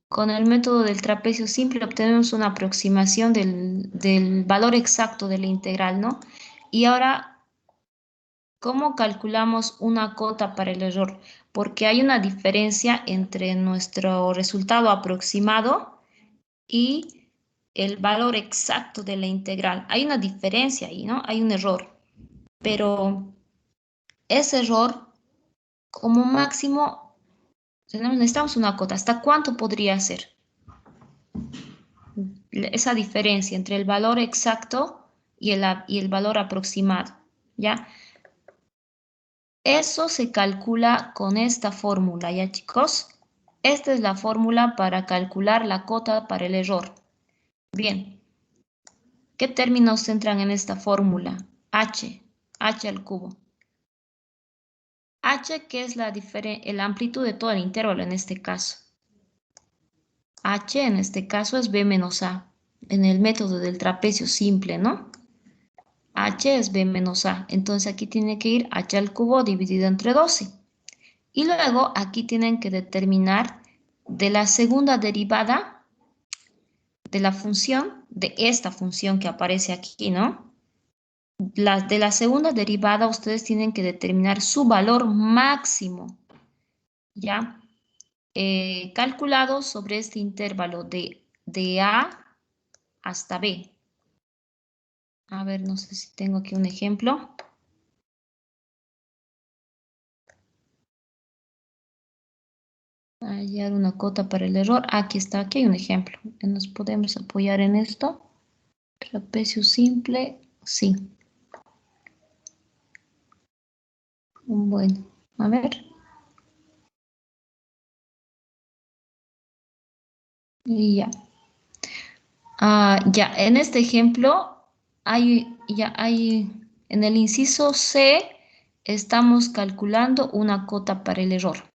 Con el método del trapecio simple obtenemos una aproximación del valor exacto de la integral, ¿no? Y ahora, ¿cómo calculamos una cota para el error? Porque hay una diferencia entre nuestro resultado aproximado y el valor exacto de la integral. Hay una diferencia ahí, ¿no? Hay un error. Pero ese error, como máximo, necesitamos una cota. ¿Hasta cuánto podría ser? Esa diferencia entre el valor exacto y el valor aproximado, ¿ya? Eso se calcula con esta fórmula, ¿ya, chicos? Esta es la fórmula para calcular la cota para el error. Bien, ¿qué términos entran en esta fórmula? H al cubo. H, que es la amplitud de todo el intervalo en este caso. H en este caso es B menos A, en el método del trapecio simple, ¿no? H es B menos A, entonces aquí tiene que ir H al cubo dividido entre 12. Y luego aquí tienen que determinar de la segunda derivada de la función, de esta función que aparece aquí, ¿no? De la segunda derivada ustedes tienen que determinar su valor máximo, ¿ya? Calculado sobre este intervalo de A hasta B. A ver, no sé si tengo aquí un ejemplo. Hallar una cota para el error. Aquí está, aquí hay un ejemplo. Nos podemos apoyar en esto. Trapecio simple, sí. Bueno, a ver. Y ya. Ya, en este ejemplo, en el inciso C, estamos calculando una cota para el error.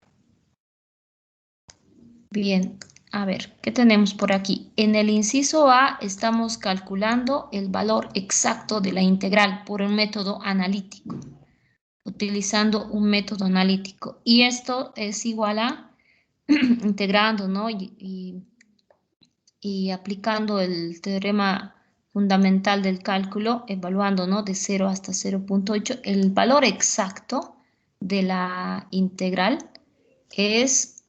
Bien, a ver, ¿qué tenemos por aquí? En el inciso A estamos calculando el valor exacto de la integral por un método analítico, utilizando un método analítico. Y esto es igual a integrando, ¿no? Y aplicando el teorema fundamental del cálculo, evaluando, ¿no? De 0 hasta 0.8, el valor exacto de la integral es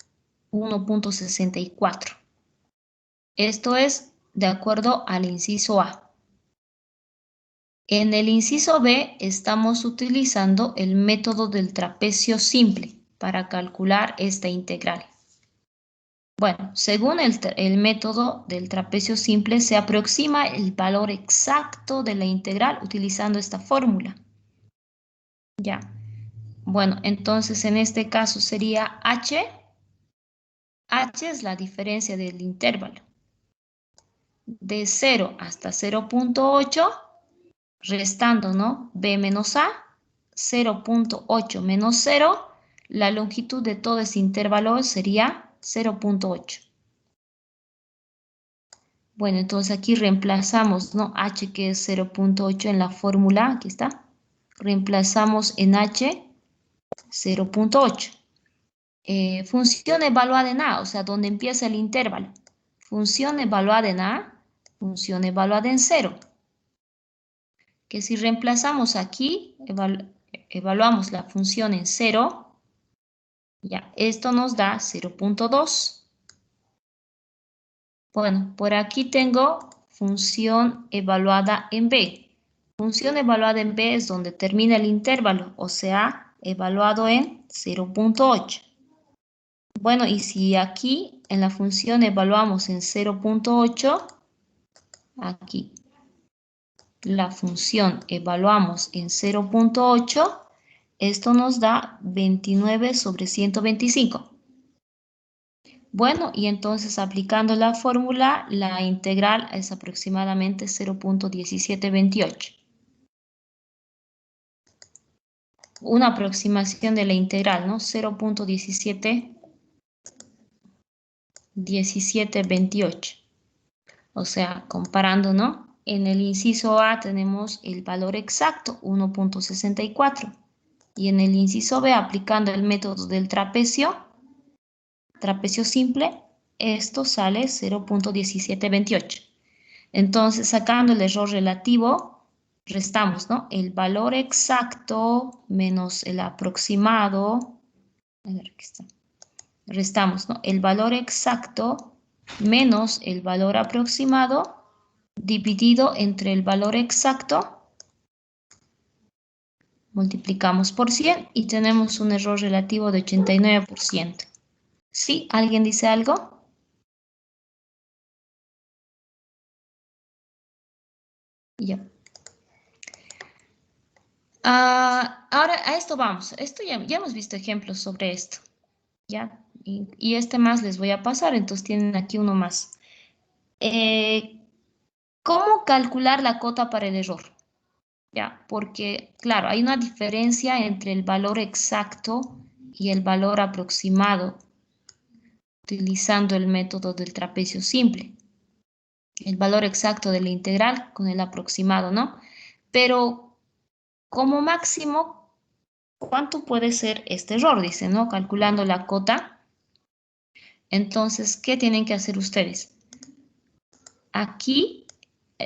1.64. Esto es de acuerdo al inciso A. En el inciso B estamos utilizando el método del trapecio simple para calcular esta integral. Bueno, según el método del trapecio simple se aproxima el valor exacto de la integral utilizando esta fórmula. Ya. Bueno, entonces en este caso sería H. H es la diferencia del intervalo. De 0 hasta 0.8, restando, ¿no? B menos A, 0.8 menos 0, la longitud de todo ese intervalo sería 0.8. Bueno, entonces aquí reemplazamos, ¿no? H, que es 0.8 en la fórmula, aquí está. Reemplazamos en H 0.8. Función evaluada en A, o sea, donde empieza el intervalo. Función evaluada en A, función evaluada en 0. Que si reemplazamos aquí, evaluamos la función en 0, ya, esto nos da 0.2. Bueno, por aquí tengo función evaluada en B. Función evaluada en B es donde termina el intervalo, o sea, evaluado en 0.8. Bueno, y si aquí en la función evaluamos en 0.8, aquí la función evaluamos en 0.8, esto nos da 29 sobre 125. Bueno, y entonces aplicando la fórmula, la integral es aproximadamente 0.1728. Una aproximación de la integral, ¿no? 0.1728. O sea, comparando, ¿no? En el inciso A tenemos el valor exacto, 1.64. Y en el inciso B, aplicando el método del trapecio simple, esto sale 0.1728. Entonces, sacando el error relativo, restamos, ¿no? El valor exacto menos el aproximado. A ver, aquí está. Restamos, ¿no? El valor exacto menos el valor aproximado dividido entre el valor exacto. Multiplicamos por 100 y tenemos un error relativo de 89%. ¿Sí? ¿Alguien dice algo? Ya. Ahora a esto vamos. Esto ya hemos visto ejemplos sobre esto. ¿Ya? Y este más les voy a pasar, entonces tienen aquí uno más. ¿Cómo calcular la cota para el error? ¿Ya? Porque, claro, hay una diferencia entre el valor exacto y el valor aproximado utilizando el método del trapecio simple. El valor exacto de la integral con el aproximado, ¿no? Pero como máximo, ¿cuánto puede ser este error? Dice, ¿no? Calculando la cota. Entonces, ¿qué tienen que hacer ustedes? Aquí,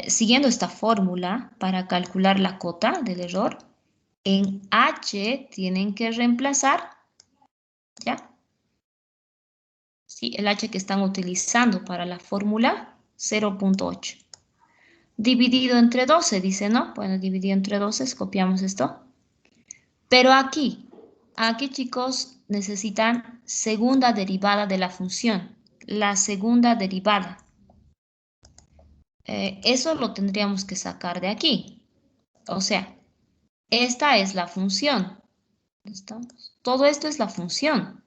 siguiendo esta fórmula para calcular la cota del error, en H tienen que reemplazar, ¿ya? Sí, el H que están utilizando para la fórmula, 0.8. Dividido entre 12, dice, ¿no? Bueno, dividido entre 12, copiamos esto. Pero aquí chicos, necesitan segunda derivada de la función. La segunda derivada. Eso lo tendríamos que sacar de aquí. O sea, esta es la función. ¿Estamos? Todo esto es la función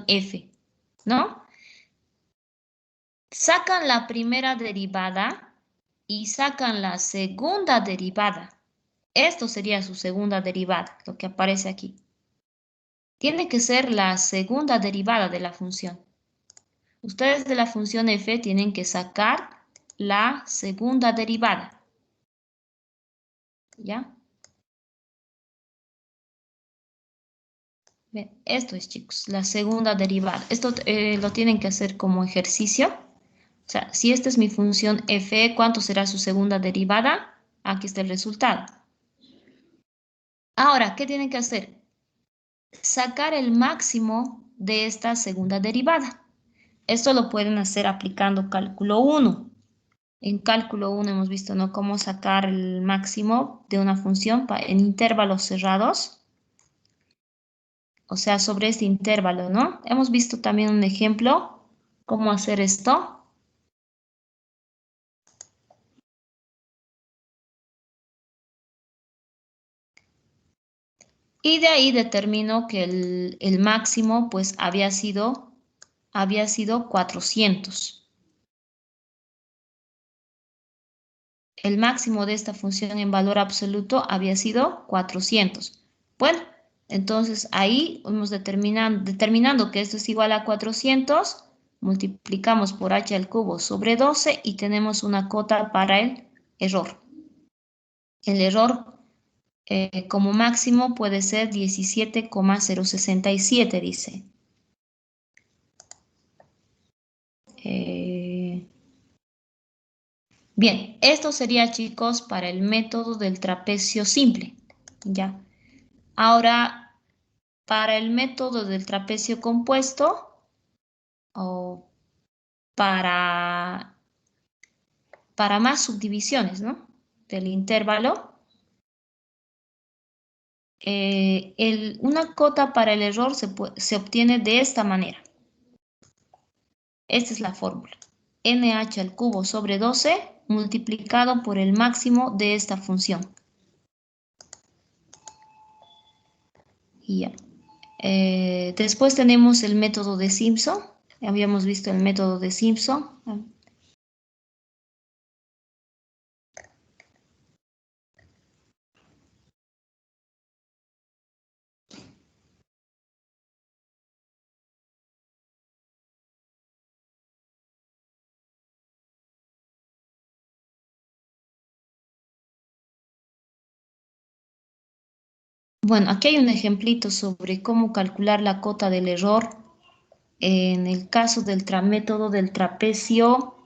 f, ¿no? Sacan la primera derivada y sacan la segunda derivada. Esto sería su segunda derivada, lo que aparece aquí. Tiene que ser la segunda derivada de la función. Ustedes de la función f tienen que sacar la segunda derivada. ¿Ya? Bien, esto es, chicos, la segunda derivada. Esto lo tienen que hacer como ejercicio. O sea, si esta es mi función f, ¿cuánto será su segunda derivada? Aquí está el resultado. Ahora, ¿qué tienen que hacer? Sacar el máximo de esta segunda derivada. Esto lo pueden hacer aplicando cálculo 1. En cálculo 1 hemos visto, ¿no?, cómo sacar el máximo de una función en intervalos cerrados. O sea, sobre este intervalo, ¿no? Hemos visto también un ejemplo, cómo hacer esto. Y de ahí determino que el máximo, pues, había sido 400. El máximo de esta función en valor absoluto había sido 400. Bueno, entonces ahí hemos determinando que esto es igual a 400, multiplicamos por h al cubo sobre 12 y tenemos una cota para el error. El error como máximo puede ser 17,067, dice. Bien, esto sería, chicos, para el método del trapecio simple. ¿Ya? Ahora, para el método del trapecio compuesto o para más subdivisiones, ¿no?, del intervalo, una cota para el error se obtiene de esta manera. Esta es la fórmula. NH al cubo sobre 12 multiplicado por el máximo de esta función. Y ya. Después tenemos el método de Simpson. Habíamos visto el método de Simpson. Bueno, aquí hay un ejemplito sobre cómo calcular la cota del error en el caso del método del trapecio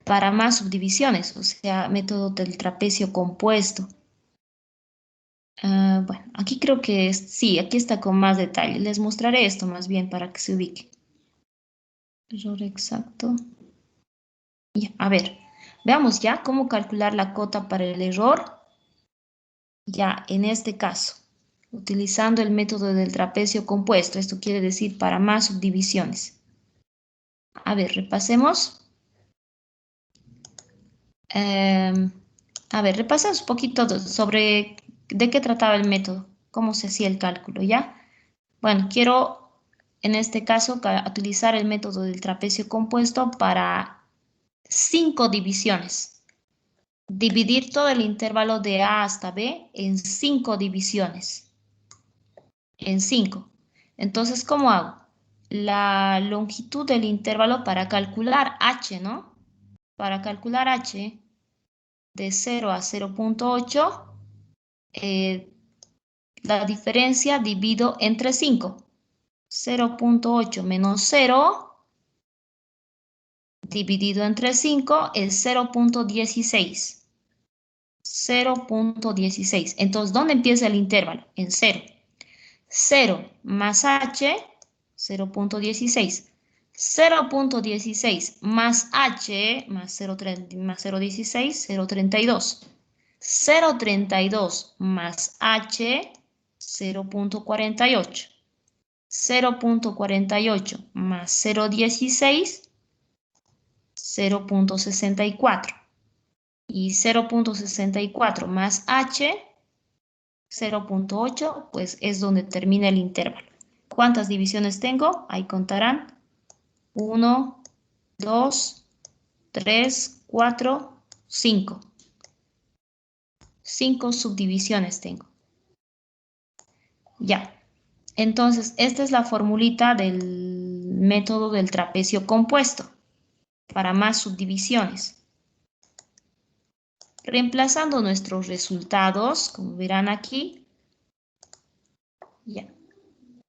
para más subdivisiones, o sea, método del trapecio compuesto. Bueno, aquí creo que sí, aquí está con más detalle. Les mostraré esto más bien para que se ubique. Error exacto. Ya, a ver, veamos ya cómo calcular la cota para el error. Ya, en este caso, utilizando el método del trapecio compuesto, esto quiere decir para más subdivisiones. A ver, repasemos. A ver, repasemos un poquito sobre de qué trataba el método, cómo se hacía el cálculo, ¿ya? Bueno, quiero en este caso utilizar el método del trapecio compuesto para 5 divisiones. Dividir todo el intervalo de A hasta B en 5 divisiones. En 5. Entonces, ¿cómo hago? La longitud del intervalo para calcular H, ¿no? Para calcular H de 0 a 0.8, la diferencia divido entre 5. 0.8 menos 0 dividido entre 5 es 0.16. 0.16. Entonces, ¿dónde empieza el intervalo? En 0. 0 más h, 0.16. 0.16 más h más 0.16, 0.32. 0.32 más h, 0.48. 0.48 más 0.16, 0.64. Y 0.64 más h, 0.8, pues es donde termina el intervalo. ¿Cuántas divisiones tengo? Ahí contarán. 1, 2, 3, 4, 5. 5 subdivisiones tengo. Ya. Entonces, esta es la formulita del método del trapecio compuesto para más subdivisiones. Reemplazando nuestros resultados, como verán aquí, ya.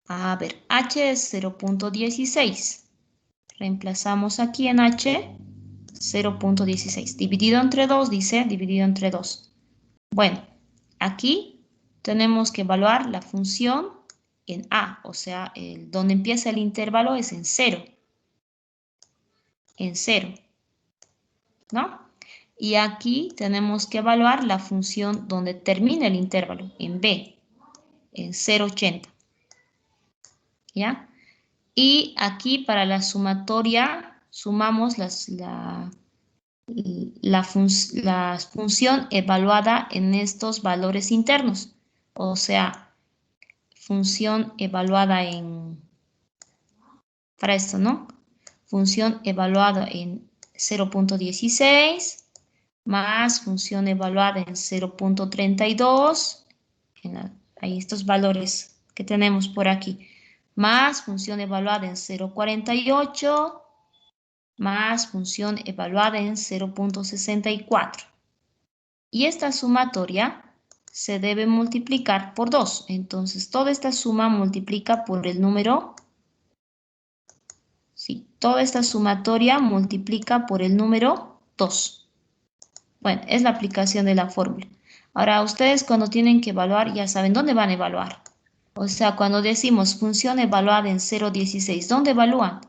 A ver, h es 0.16. Reemplazamos aquí en h 0.16. Dividido entre 2, dice, dividido entre 2. Bueno, aquí tenemos que evaluar la función en a, o sea, donde empieza el intervalo es en 0. En 0, ¿no? Y aquí tenemos que evaluar la función donde termina el intervalo, en b, en 0.80. ¿Ya? Y aquí para la sumatoria sumamos la función evaluada en estos valores internos. O sea, función evaluada para esto, ¿no? Función evaluada en 0.16 más función evaluada en 0.32, hay estos valores que tenemos por aquí, más función evaluada en 0.48, más función evaluada en 0.64. Y esta sumatoria se debe multiplicar por 2. Entonces, toda esta suma multiplica por el número. Sí, toda esta sumatoria multiplica por el número 2. Bueno, es la aplicación de la fórmula. Ahora, ustedes cuando tienen que evaluar, ya saben dónde van a evaluar. O sea, cuando decimos función evaluada en 0.16, ¿dónde evalúan?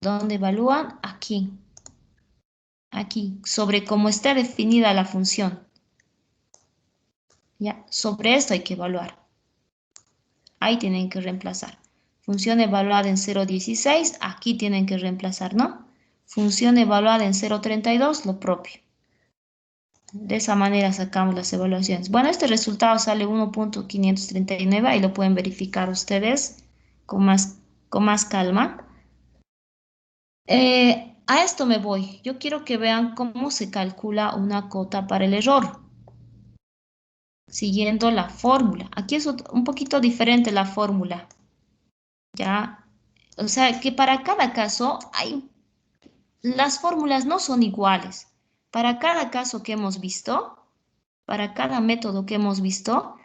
¿Dónde evalúan? Aquí. Aquí, sobre cómo está definida la función. Ya, sobre esto hay que evaluar. Ahí tienen que reemplazar. Función evaluada en 0.16, aquí tienen que reemplazar, ¿no? Función evaluada en 0.32, lo propio. De esa manera sacamos las evaluaciones. Bueno, este resultado sale 1.539, ahí lo pueden verificar ustedes con más calma. A esto me voy. Yo quiero que vean cómo se calcula una cota para el error, siguiendo la fórmula. Aquí es un poquito diferente la fórmula, ¿ya? O sea, que para cada caso las fórmulas no son iguales. Para cada caso que hemos visto, para cada método que hemos visto,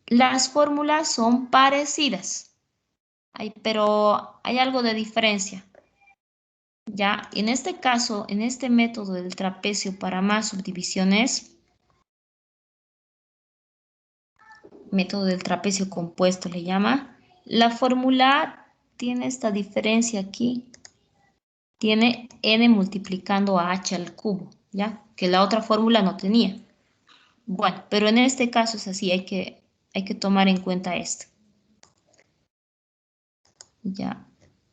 las fórmulas son parecidas. pero hay algo de diferencia. Ya, en este caso, en este método del trapecio para más subdivisiones, método del trapecio compuesto le llama, la fórmula tiene esta diferencia aquí. Tiene n multiplicando a h al cubo, ¿ya? Que la otra fórmula no tenía. Bueno, pero en este caso es así, hay que tomar en cuenta esto. Ya,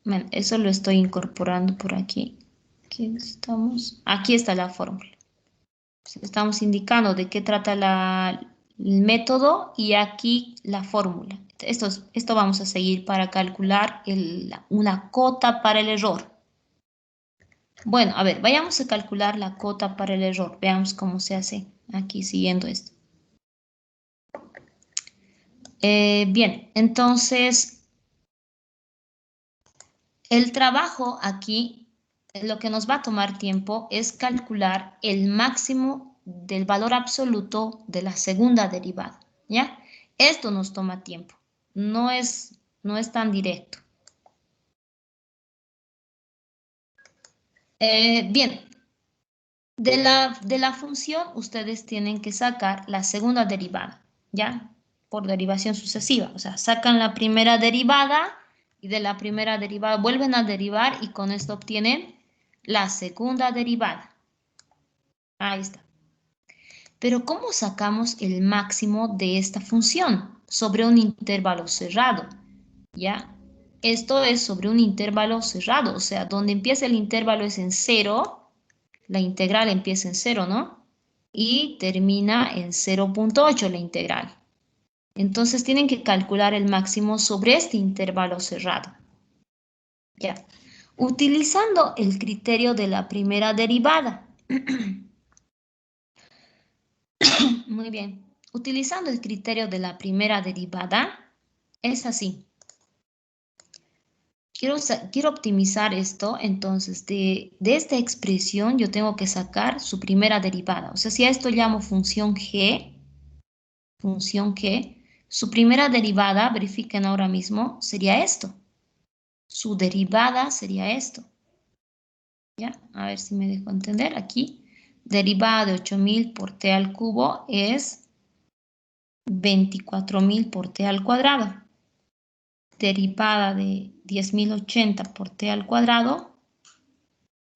bueno, eso lo estoy incorporando por aquí. Aquí estamos. Aquí está la fórmula. Estamos indicando de qué trata el método y aquí la fórmula. Esto vamos a seguir para calcular una cota para el error. Bueno, a ver, vayamos a calcular la cota para el error. Veamos cómo se hace aquí siguiendo esto. Bien, entonces el trabajo aquí, lo que nos va a tomar tiempo es calcular el máximo del valor absoluto de la segunda derivada, ¿ya? Esto nos toma tiempo, no es tan directo. Bien, de la función ustedes tienen que sacar la segunda derivada, ¿ya? Por derivación sucesiva, o sea, sacan la primera derivada y de la primera derivada vuelven a derivar y con esto obtienen la segunda derivada. Ahí está. Pero ¿cómo sacamos el máximo de esta función? Sobre un intervalo cerrado, ¿ya? Esto es sobre un intervalo cerrado, o sea, donde empieza el intervalo es en 0, la integral empieza en 0, ¿no? Y termina en 0.8 la integral. Entonces tienen que calcular el máximo sobre este intervalo cerrado. Ya. Utilizando el criterio de la primera derivada. Muy bien. Utilizando el criterio de la primera derivada, es así. Quiero optimizar esto, entonces de esta expresión yo tengo que sacar su primera derivada. O sea, si a esto llamo función g, su primera derivada, verifiquen ahora mismo, sería esto. Su derivada sería esto. ¿Ya? A ver si me dejo entender. Aquí, derivada de 8000 por t al cubo es 24.000 por t al cuadrado. Derivada de 10.080 por t al cuadrado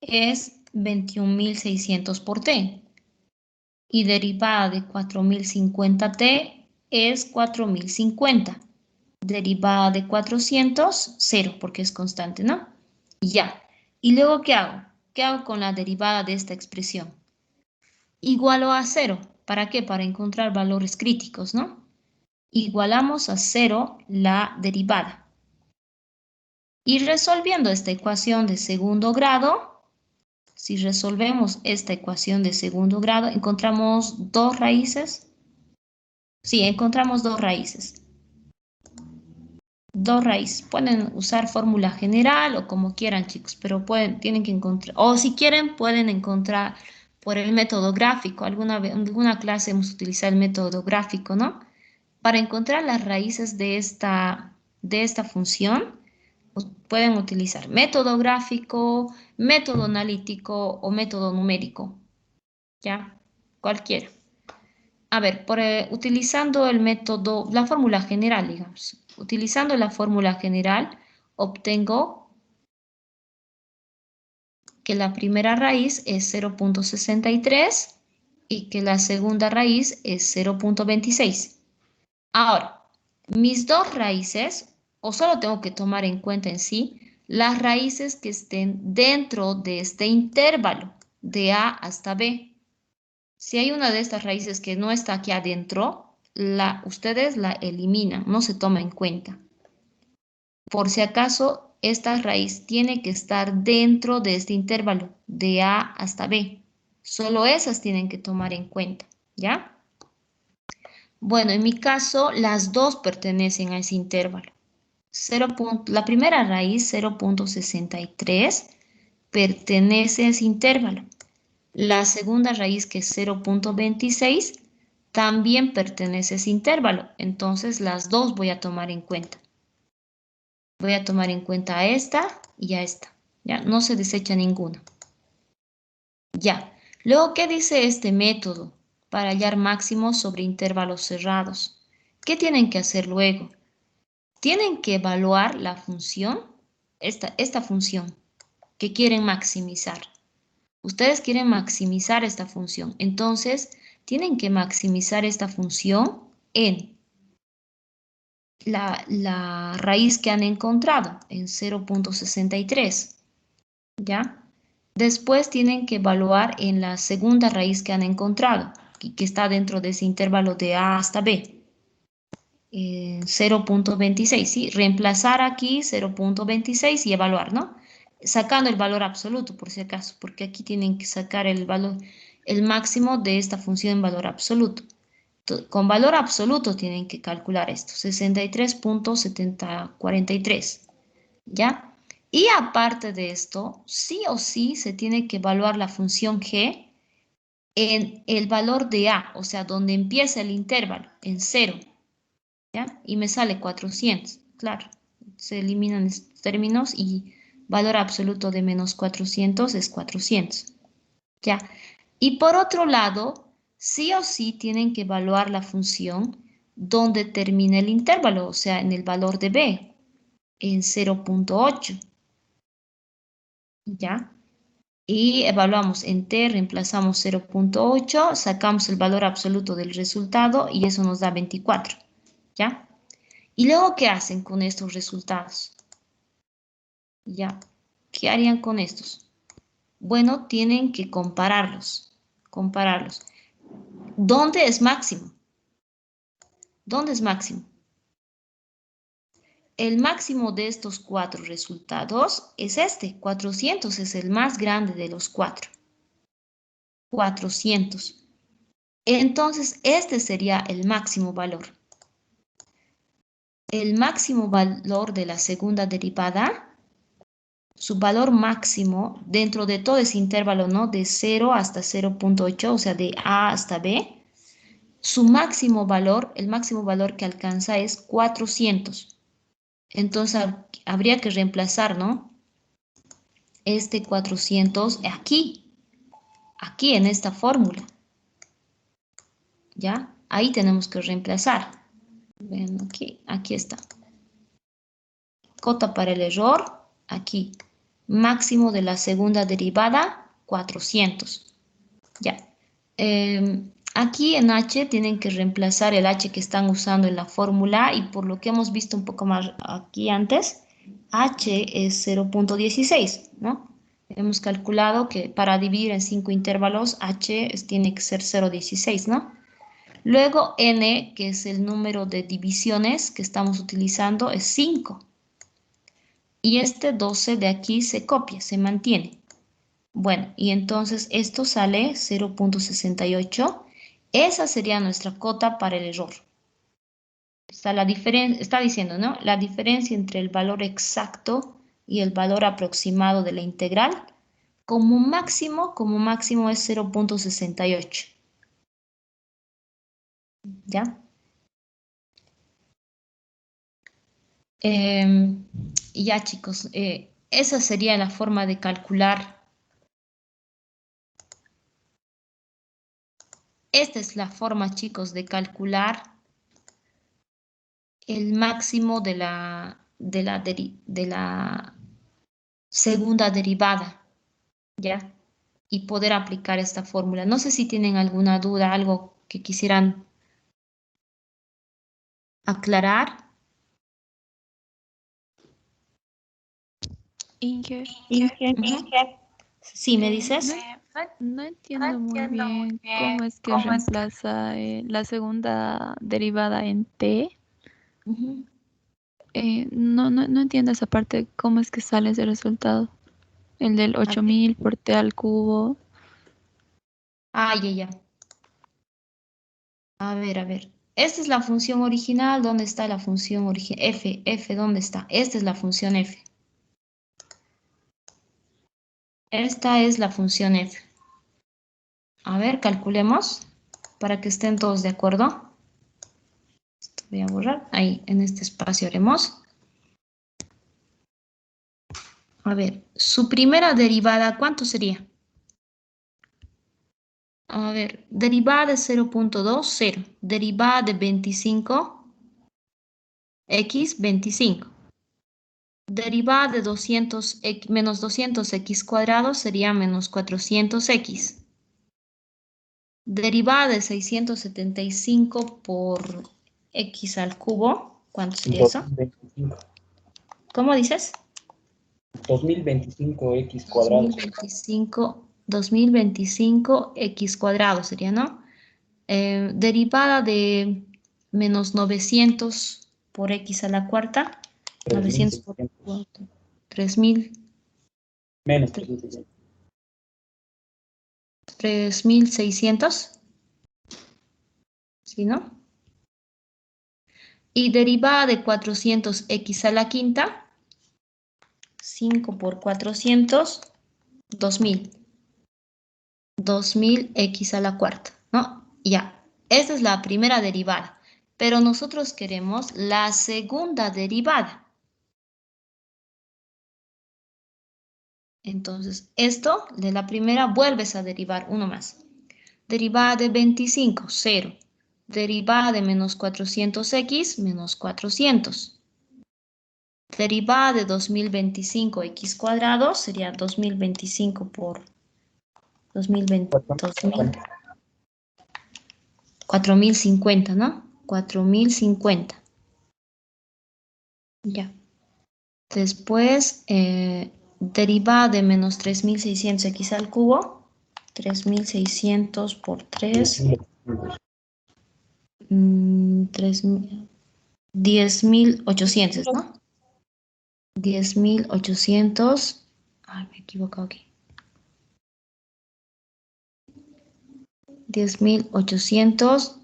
es 21.600 por t. Y derivada de 4.050t es 4.050. Derivada de 400, 0, porque es constante, ¿no? Ya. ¿Y luego qué hago? ¿Qué hago con la derivada de esta expresión? Igualo a 0. ¿Para qué? Para encontrar valores críticos, ¿no? Igualamos a 0 la derivada. Y resolviendo esta ecuación de segundo grado, si resolvemos esta ecuación de segundo grado, encontramos dos raíces. Sí, encontramos dos raíces. Dos raíces. Pueden usar fórmula general o como quieran, chicos, pero tienen que encontrar, o si quieren, pueden encontrar por el método gráfico. En alguna clase hemos utilizado el método gráfico, ¿no? Para encontrar las raíces de esta función, pueden utilizar método gráfico, método analítico o método numérico. ¿Ya? Cualquiera. A ver, utilizando el método, la fórmula general, digamos. Utilizando la fórmula general, obtengo que la primera raíz es 0.63 y que la segunda raíz es 0.26. Ahora, mis dos raíces, o solo tengo que tomar en cuenta en sí, las raíces que estén dentro de este intervalo, de A hasta B. Si hay una de estas raíces que no está aquí adentro, ustedes la eliminan, no se toma en cuenta. Por si acaso, esta raíz tiene que estar dentro de este intervalo, de A hasta B. Solo esas tienen que tomar en cuenta, ¿ya? Bueno, en mi caso, las dos pertenecen a ese intervalo. La primera raíz, 0.63, pertenece a ese intervalo. La segunda raíz, que es 0.26, también pertenece a ese intervalo. Entonces, las dos voy a tomar en cuenta. Voy a tomar en cuenta a esta y a esta. ¿Ya? No se desecha ninguna. Ya. Luego, ¿qué dice este método para hallar máximos sobre intervalos cerrados? ¿Qué tienen que hacer luego? Tienen que evaluar la función, esta función que quieren maximizar. Ustedes quieren maximizar esta función, entonces tienen que maximizar esta función en la raíz que han encontrado, en 0.63, ¿ya? Después tienen que evaluar en la segunda raíz que han encontrado, que está dentro de ese intervalo de A hasta B. 0.26, ¿sí? Reemplazar aquí 0.26 y evaluar, ¿no? Sacando el valor absoluto, por si acaso, porque aquí tienen que sacar el valor, el máximo de esta función en valor absoluto. Con valor absoluto tienen que calcular esto, 63.7043, ¿ya? Y aparte de esto, sí o sí se tiene que evaluar la función g en el valor de a, o sea, donde empieza el intervalo, en 0, ¿ya? Y me sale 400, claro. Se eliminan estos términos y valor absoluto de menos 400 es 400, ¿ya? Y por otro lado, sí o sí tienen que evaluar la función donde termina el intervalo, o sea, en el valor de b, en 0.8, ¿ya? Y evaluamos en t, reemplazamos 0.8, sacamos el valor absoluto del resultado y eso nos da 24, ¿ya? ¿Y luego qué hacen con estos resultados? ¿Ya? ¿Qué harían con estos? Bueno, tienen que compararlos, compararlos. ¿Dónde es máximo? ¿Dónde es máximo? El máximo de estos cuatro resultados es este, 400 es el más grande de los cuatro. 400. Entonces, este sería el máximo valor. El máximo valor de la segunda derivada, su valor máximo dentro de todo ese intervalo, ¿no? De 0 hasta 0.8, o sea, de A hasta B, su máximo valor, el máximo valor que alcanza es 400. Entonces, habría que reemplazar, ¿no? Este 400 aquí en esta fórmula, ¿ya? Ahí tenemos que reemplazar. Ven aquí está. Cota para el error, aquí. Máximo de la segunda derivada, 400. Ya. Aquí en h tienen que reemplazar el h que están usando en la fórmula y por lo que hemos visto un poco más aquí antes, h es 0.16, ¿no? Hemos calculado que para dividir en 5 intervalos, h tiene que ser 0.16, ¿no? Luego n, que es el número de divisiones que estamos utilizando, es 5. Y este 12 de aquí se copia, se mantiene. Bueno, y entonces esto sale 0.68. Esa sería nuestra cota para el error. Está diciendo, ¿no? La diferencia entre el valor exacto y el valor aproximado de la integral, como máximo es 0.68. ¿Ya? Y ya, chicos, esa sería la forma de calcular. Esta es la forma, chicos, de calcular el máximo de la segunda derivada, ¿ya? Y poder aplicar esta fórmula. No sé si tienen alguna duda, algo que quisieran aclarar. Inge, Sí, ¿me dices? no entiendo muy bien cómo es que reemplaza la segunda derivada en t. Ujú. No entiendo esa parte, cómo es que sale ese resultado. El del A ver. 8000 por t al cubo. Ah, ya. A ver. Esta es la función original. ¿Dónde está la función original? F, ¿dónde está? Esta es la función f. Esta es la función f. A ver, calculemos para que estén todos de acuerdo. Esto voy a borrar. Ahí, en este espacio haremos. A ver, su primera derivada, ¿cuánto sería? A ver, derivada de 0.2, 0. Derivada de 25, x, 25. Derivada de 200, menos 200x cuadrado sería menos 400x. Derivada de 675 por x al cubo, ¿cuánto sería eso? 2025. ¿Cómo dices? 2025x cuadrado. 2025 x cuadrado sería, ¿no? Derivada de menos 900 por x a la cuarta. 900 por 4. 3000. Menos 3.600. 3600. ¿Sí, no? Y derivada de 400x a la quinta. 5 por 400, 2000. 2000x a la cuarta, ¿no? Ya, esa es la primera derivada. Pero nosotros queremos la segunda derivada. Entonces, esto de la primera vuelves a derivar uno más. Derivada de 25, 0. Derivada de menos 400x, menos 400. Derivada de 2025x cuadrado sería 2025 por 2020, 4050, ¿no? 4050. Ya. Después, derivada de menos 3600x al cubo. 3600 por 3. 10.800, ¿no? 10.800. Ay, me he equivocado aquí. 10.800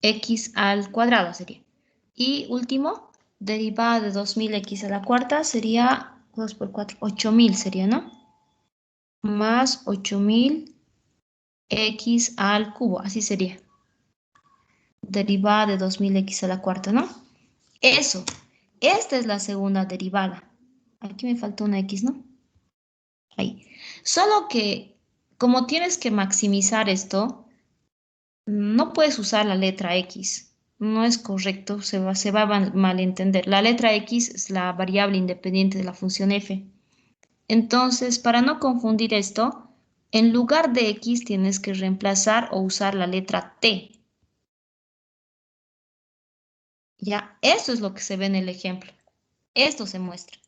x al cuadrado sería. Y último, derivada de 2000x a la cuarta sería 2 por 4, 8000 sería, ¿no? Más 8000 x al cubo, así sería. Derivada de 2000x a la cuarta, ¿no? Eso, esta es la segunda derivada. Aquí me falta una x, ¿no? Ahí. Solo que, como tienes que maximizar esto, no puedes usar la letra x. No es correcto, se va a malentender. La letra x es la variable independiente de la función f. Entonces, para no confundir esto, en lugar de x tienes que reemplazar o usar la letra t. Ya, esto es lo que se ve en el ejemplo. Esto se muestra.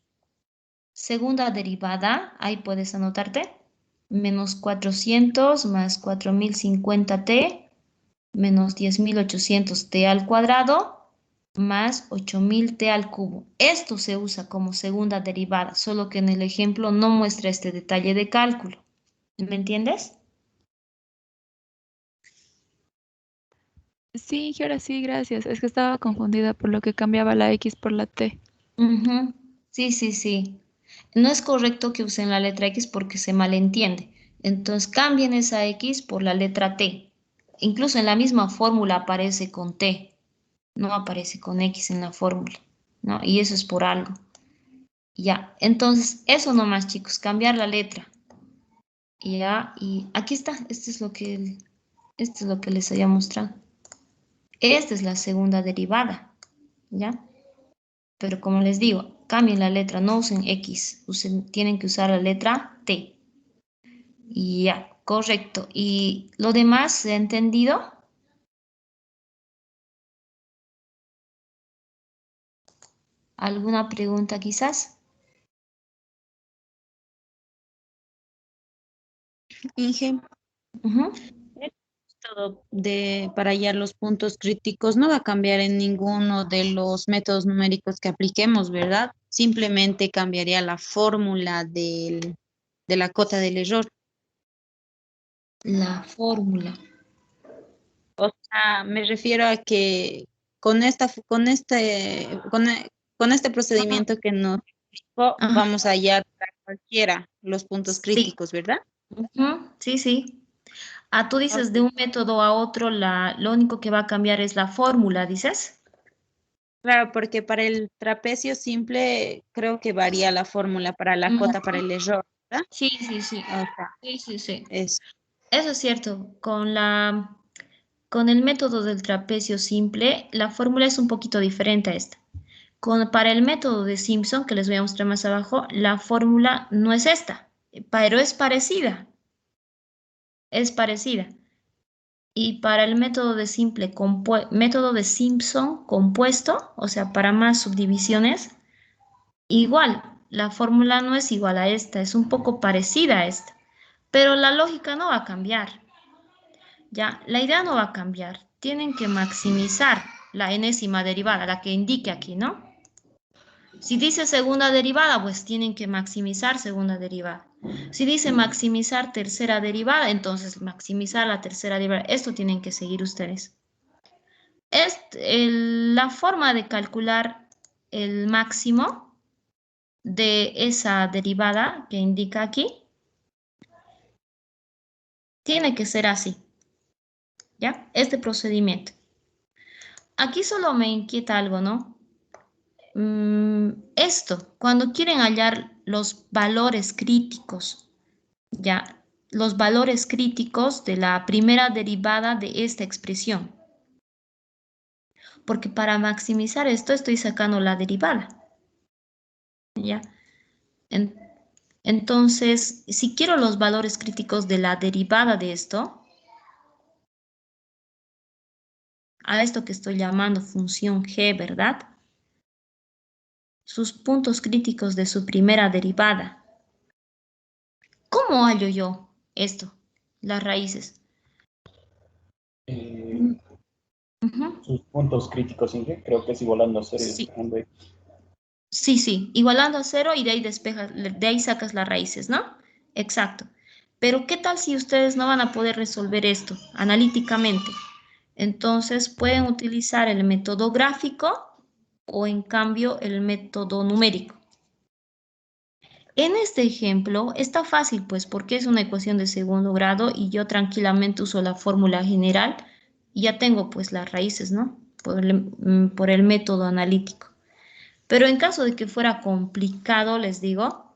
Segunda derivada, ahí puedes anotarte. Menos 400 más 4050t menos 10.800t al cuadrado más 8.000t al cubo. Esto se usa como segunda derivada, solo que en el ejemplo no muestra este detalle de cálculo. ¿Me entiendes? Sí, ahora sí, gracias. Es que estaba confundida por lo que cambiaba la X por la T. Ujú. Sí, sí, sí. No es correcto que usen la letra X porque se malentiende. Entonces cambien esa X por la letra T. Incluso en la misma fórmula aparece con T, no aparece con X en la fórmula, ¿no? Y eso es por algo. Ya, entonces eso nomás, chicos, cambiar la letra. Ya, y aquí está, esto es lo que les había mostrado. Esta es la segunda derivada, ¿ya? Pero como les digo, cambien la letra, no usen X, tienen que usar la letra T. Ya, correcto. ¿Y lo demás se ha entendido? ¿Alguna pregunta quizás? Inge, Ujú. el método para hallar los puntos críticos no va a cambiar en ninguno de los métodos numéricos que apliquemos, ¿verdad? Simplemente cambiaría la fórmula de la cota del error. La fórmula. O sea, me refiero a que con con este procedimiento que nos explicó, Ajá, vamos a hallar para cualquiera los puntos sí. críticos, ¿verdad? Ujú, sí, sí. Ah, tú dices de Ok. un método a otro, lo único que va a cambiar es la fórmula, ¿dices? Claro, porque para el trapecio simple creo que varía la fórmula para la cota para el error, ¿verdad? Sí, sí, sí. O sea, Sí, sí, sí. es Eso es cierto. Con el método del trapecio simple, la fórmula es un poquito diferente a esta. Para el método de Simpson, que les voy a mostrar más abajo, la fórmula no es esta, pero es parecida. Es parecida. Y para el método de Simpson compuesto, o sea, para más subdivisiones, igual, la fórmula no es igual a esta, es un poco parecida a esta, pero la lógica no va a cambiar. Ya, la idea no va a cambiar. Tienen que maximizar la enésima derivada, la que indique aquí, ¿no? Si dice segunda derivada, pues tienen que maximizar segunda derivada. Si dice maximizar tercera derivada, entonces maximizar la tercera derivada. Esto tienen que seguir ustedes. La forma de calcular el máximo de esa derivada que indica aquí tiene que ser así, ¿ya? Este procedimiento. Aquí solo me inquieta algo, ¿no? Esto, cuando quieren hallar los valores críticos, ¿ya? Los valores críticos de la primera derivada de esta expresión. Porque para maximizar esto estoy sacando la derivada, ¿ya? Entonces, si quiero los valores críticos de la derivada de esto, a esto que estoy llamando función g, ¿verdad? Sus puntos críticos de su primera derivada. ¿Cómo hallo yo esto? Las raíces. Ujú. Sus puntos críticos, Inge, creo que es igualando a 0 y Sí, despejando X. sí, igualando a 0 y de ahí de ahí sacas las raíces, ¿no? Exacto. Pero ¿qué tal si ustedes no van a poder resolver esto analíticamente? Entonces pueden utilizar el método gráfico o en cambio el método numérico. En este ejemplo está fácil pues porque es una ecuación de segundo grado y yo tranquilamente uso la fórmula general y ya tengo pues las raíces, ¿no? Por el método analítico. Pero en caso de que fuera complicado, les digo,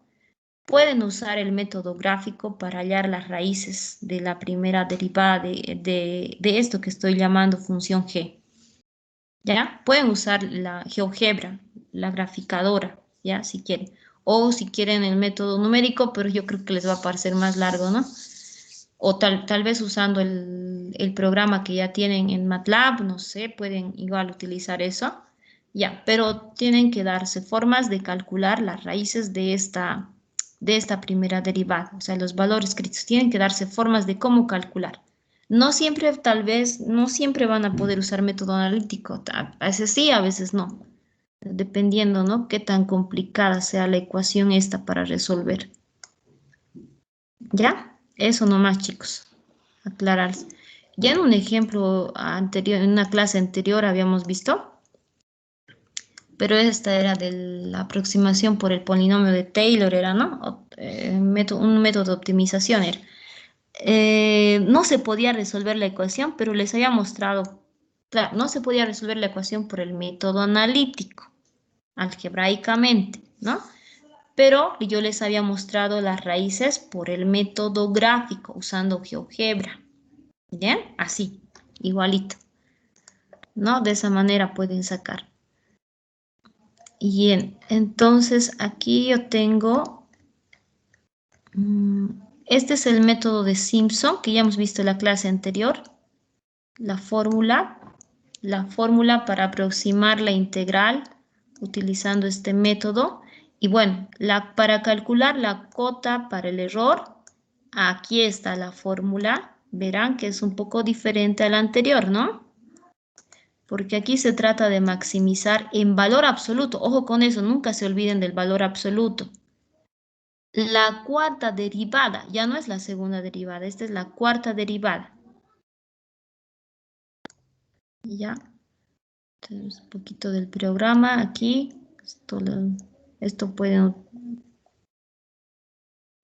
pueden usar el método gráfico para hallar las raíces de la primera derivada de esto que estoy llamando función g. ¿Ya? Pueden usar la GeoGebra, la graficadora, ¿ya? Si quieren. O si quieren el método numérico, pero yo creo que les va a parecer más largo, ¿no? O tal vez usando el programa que ya tienen en MATLAB, no sé, pueden igual utilizar eso. Ya, pero tienen que darse formas de calcular las raíces de esta primera derivada. O sea, los valores críticos tienen que darse formas de cómo calcular. No siempre, tal vez, no siempre van a poder usar método analítico. A veces sí, a veces no. Dependiendo, ¿no? Qué tan complicada sea la ecuación esta para resolver. ¿Ya? Eso nomás, chicos. Aclararse. Ya en un ejemplo anterior, en una clase anterior habíamos visto, pero esta era de la aproximación por el polinomio de Taylor, era, ¿no? Un método de optimización era. No se podía resolver la ecuación, pero les había mostrado, claro, no se podía resolver la ecuación por el método analítico, algebraicamente, ¿no? Pero yo les había mostrado las raíces por el método gráfico, usando GeoGebra. ¿Bien? Así, igualito, ¿no? De esa manera pueden sacar. Bien, entonces aquí yo tengo, este es el método de Simpson, que ya hemos visto en la clase anterior, la fórmula para aproximar la integral utilizando este método. Y bueno, para calcular la cota para el error, aquí está la fórmula. Verán que es un poco diferente a la anterior, ¿no? Porque aquí se trata de maximizar en valor absoluto. Ojo con eso, nunca se olviden del valor absoluto. La cuarta derivada, ya no es la segunda derivada, esta es la cuarta derivada. Ya, entonces un poquito del programa aquí. Esto pueden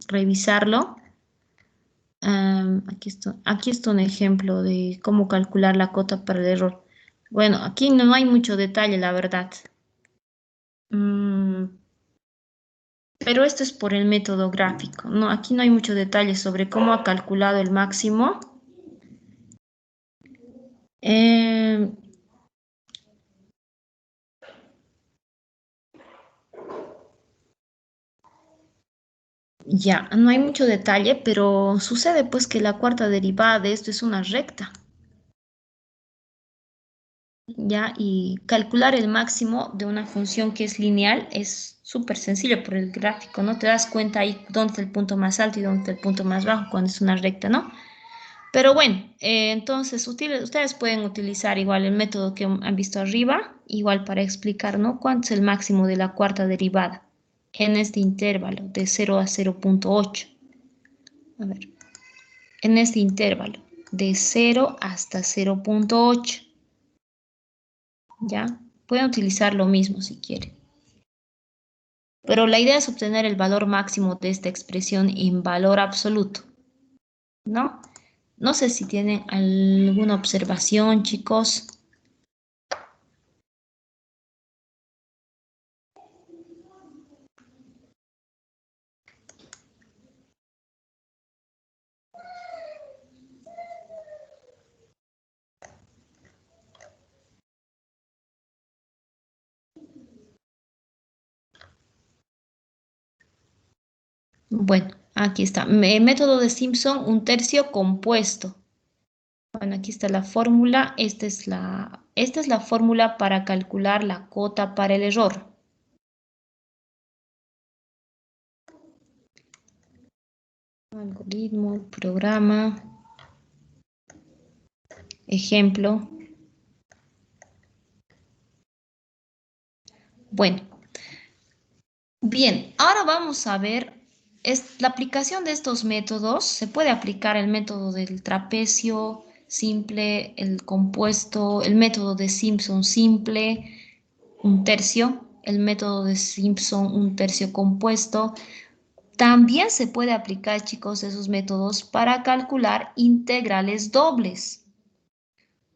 revisarlo. Aquí está un ejemplo de cómo calcular la cota para el error. Bueno, aquí no hay mucho detalle, la verdad. Pero esto es por el método gráfico, ¿no? Aquí no hay mucho detalle sobre cómo ha calculado el máximo. Eh, ya, no hay mucho detalle, pero sucede pues que la cuarta derivada de esto es una recta. Ya, y calcular el máximo de una función que es lineal es súper sencillo por el gráfico, ¿no? Te das cuenta ahí dónde está el punto más alto y dónde está el punto más bajo cuando es una recta, ¿no? Pero bueno, entonces ustedes pueden utilizar igual el método que han visto arriba, igual para explicar, ¿no? ¿Cuánto es el máximo de la cuarta derivada en este intervalo de 0 a 0,8? A ver, en este intervalo de 0 hasta 0,8. ¿Ya? Pueden utilizar lo mismo si quieren. Pero la idea es obtener el valor máximo de esta expresión en valor absoluto, ¿no? No sé si tienen alguna observación, chicos. Bueno, aquí está. Método de Simpson, un tercio compuesto. Bueno, aquí está la fórmula. Esta es la fórmula para calcular la cota para el error. Algoritmo, programa, ejemplo. Bueno, bien, ahora vamos a ver la aplicación de estos métodos. Se puede aplicar el método del trapecio simple, el compuesto, el método de Simpson simple, un tercio, el método de Simpson, un tercio compuesto. También se puede aplicar, chicos, esos métodos para calcular integrales dobles,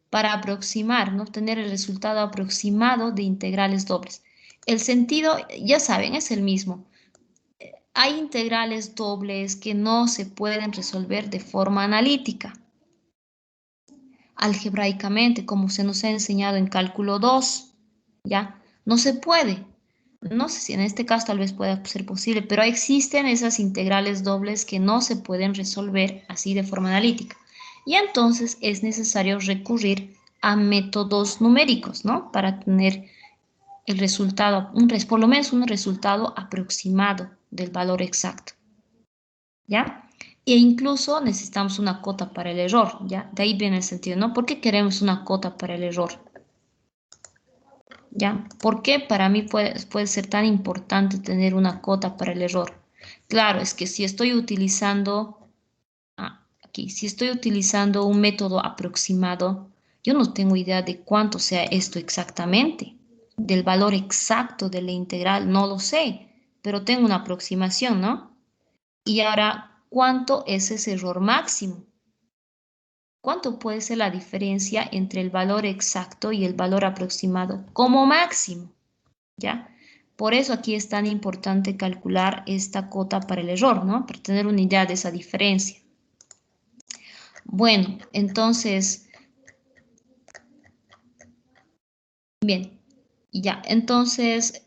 para aproximar, ¿no? Obtener el resultado aproximado de integrales dobles. El sentido, ya saben, es el mismo. Hay integrales dobles que no se pueden resolver de forma analítica, algebraicamente, como se nos ha enseñado en cálculo 2, ¿ya? No se puede. No sé si en este caso tal vez pueda ser posible, pero existen esas integrales dobles que no se pueden resolver así de forma analítica. Y entonces es necesario recurrir a métodos numéricos, ¿no? Para tener el resultado, por lo menos un resultado aproximado del valor exacto, ¿ya? E incluso necesitamos una cota para el error, ¿ya? De ahí viene el sentido, ¿no? ¿Por qué queremos una cota para el error? ¿Ya? ¿Por qué para mí puede ser tan importante tener una cota para el error? Claro, es que si estoy utilizando, aquí, si estoy utilizando un método aproximado, yo no tengo idea de cuánto sea esto exactamente, del valor exacto de la integral, no lo sé, pero tengo una aproximación, ¿no? Y ahora, ¿cuánto es ese error máximo? ¿Cuánto puede ser la diferencia entre el valor exacto y el valor aproximado como máximo? ¿Ya? Por eso aquí es tan importante calcular esta cota para el error, ¿no? Para tener una idea de esa diferencia. Bueno, entonces, bien, ya, entonces,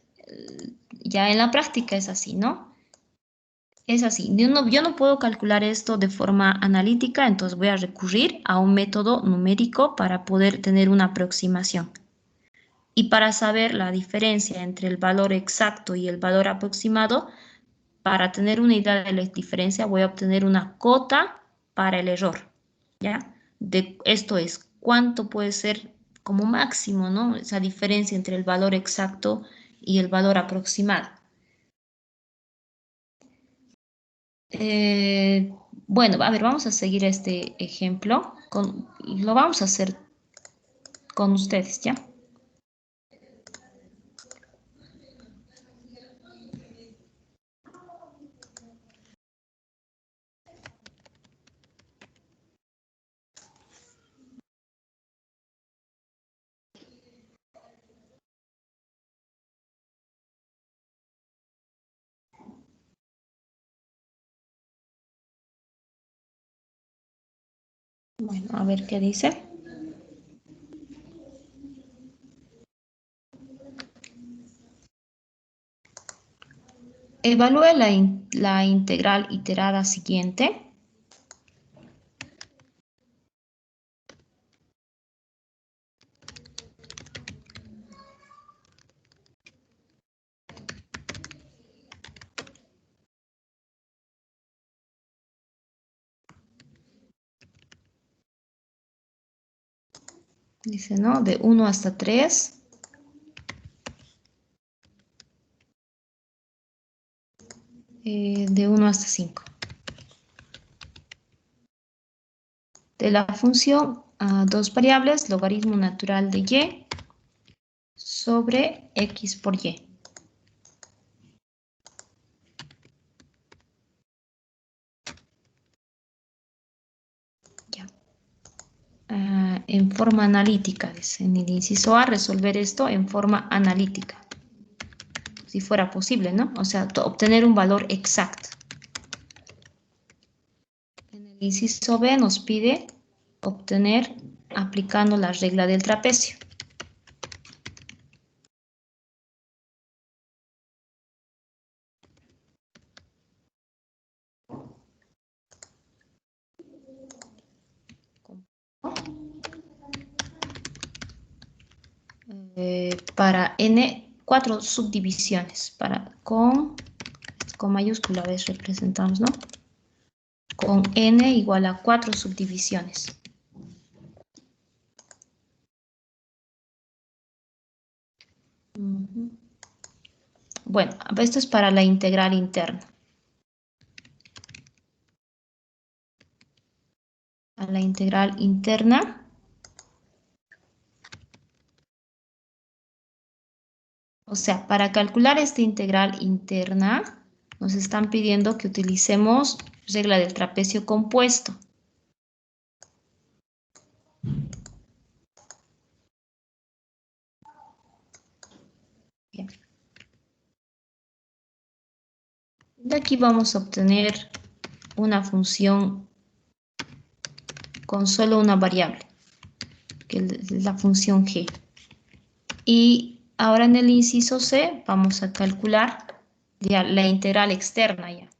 ya en la práctica es así, ¿no? Es así, yo no puedo calcular esto de forma analítica, entonces voy a recurrir a un método numérico para poder tener una aproximación. Y para saber la diferencia entre el valor exacto y el valor aproximado, para tener una idea de la diferencia, voy a obtener una cota para el error, ¿ya? Esto es, ¿cuánto puede ser como máximo, ¿no? Esa diferencia entre el valor exacto y el valor aproximado. Bueno, a ver, vamos a seguir este ejemplo. Lo vamos a hacer con ustedes, ¿ya? Bueno, a ver qué dice. Evalúe la integral iterada siguiente. Dice, ¿no? De 1 hasta 3. De 1 hasta 5. De la función a dos variables, logaritmo natural de y sobre x por y. Ya. En forma analítica, dice. En el inciso A, resolver esto en forma analítica. Si fuera posible, ¿no? O sea, obtener un valor exacto. En el inciso B nos pide obtener aplicando la regla del trapecio. Para n, 4 subdivisiones. Con mayúscula, a veces representamos, ¿no? Con n igual a 4 subdivisiones. Bueno, esto es para la integral interna. A la integral interna. O sea, para calcular esta integral interna, nos están pidiendo que utilicemos regla del trapecio compuesto. Bien. De aquí vamos a obtener una función con solo una variable, que es la función g. Y ahora en el inciso C vamos a calcular ya la integral externa ya.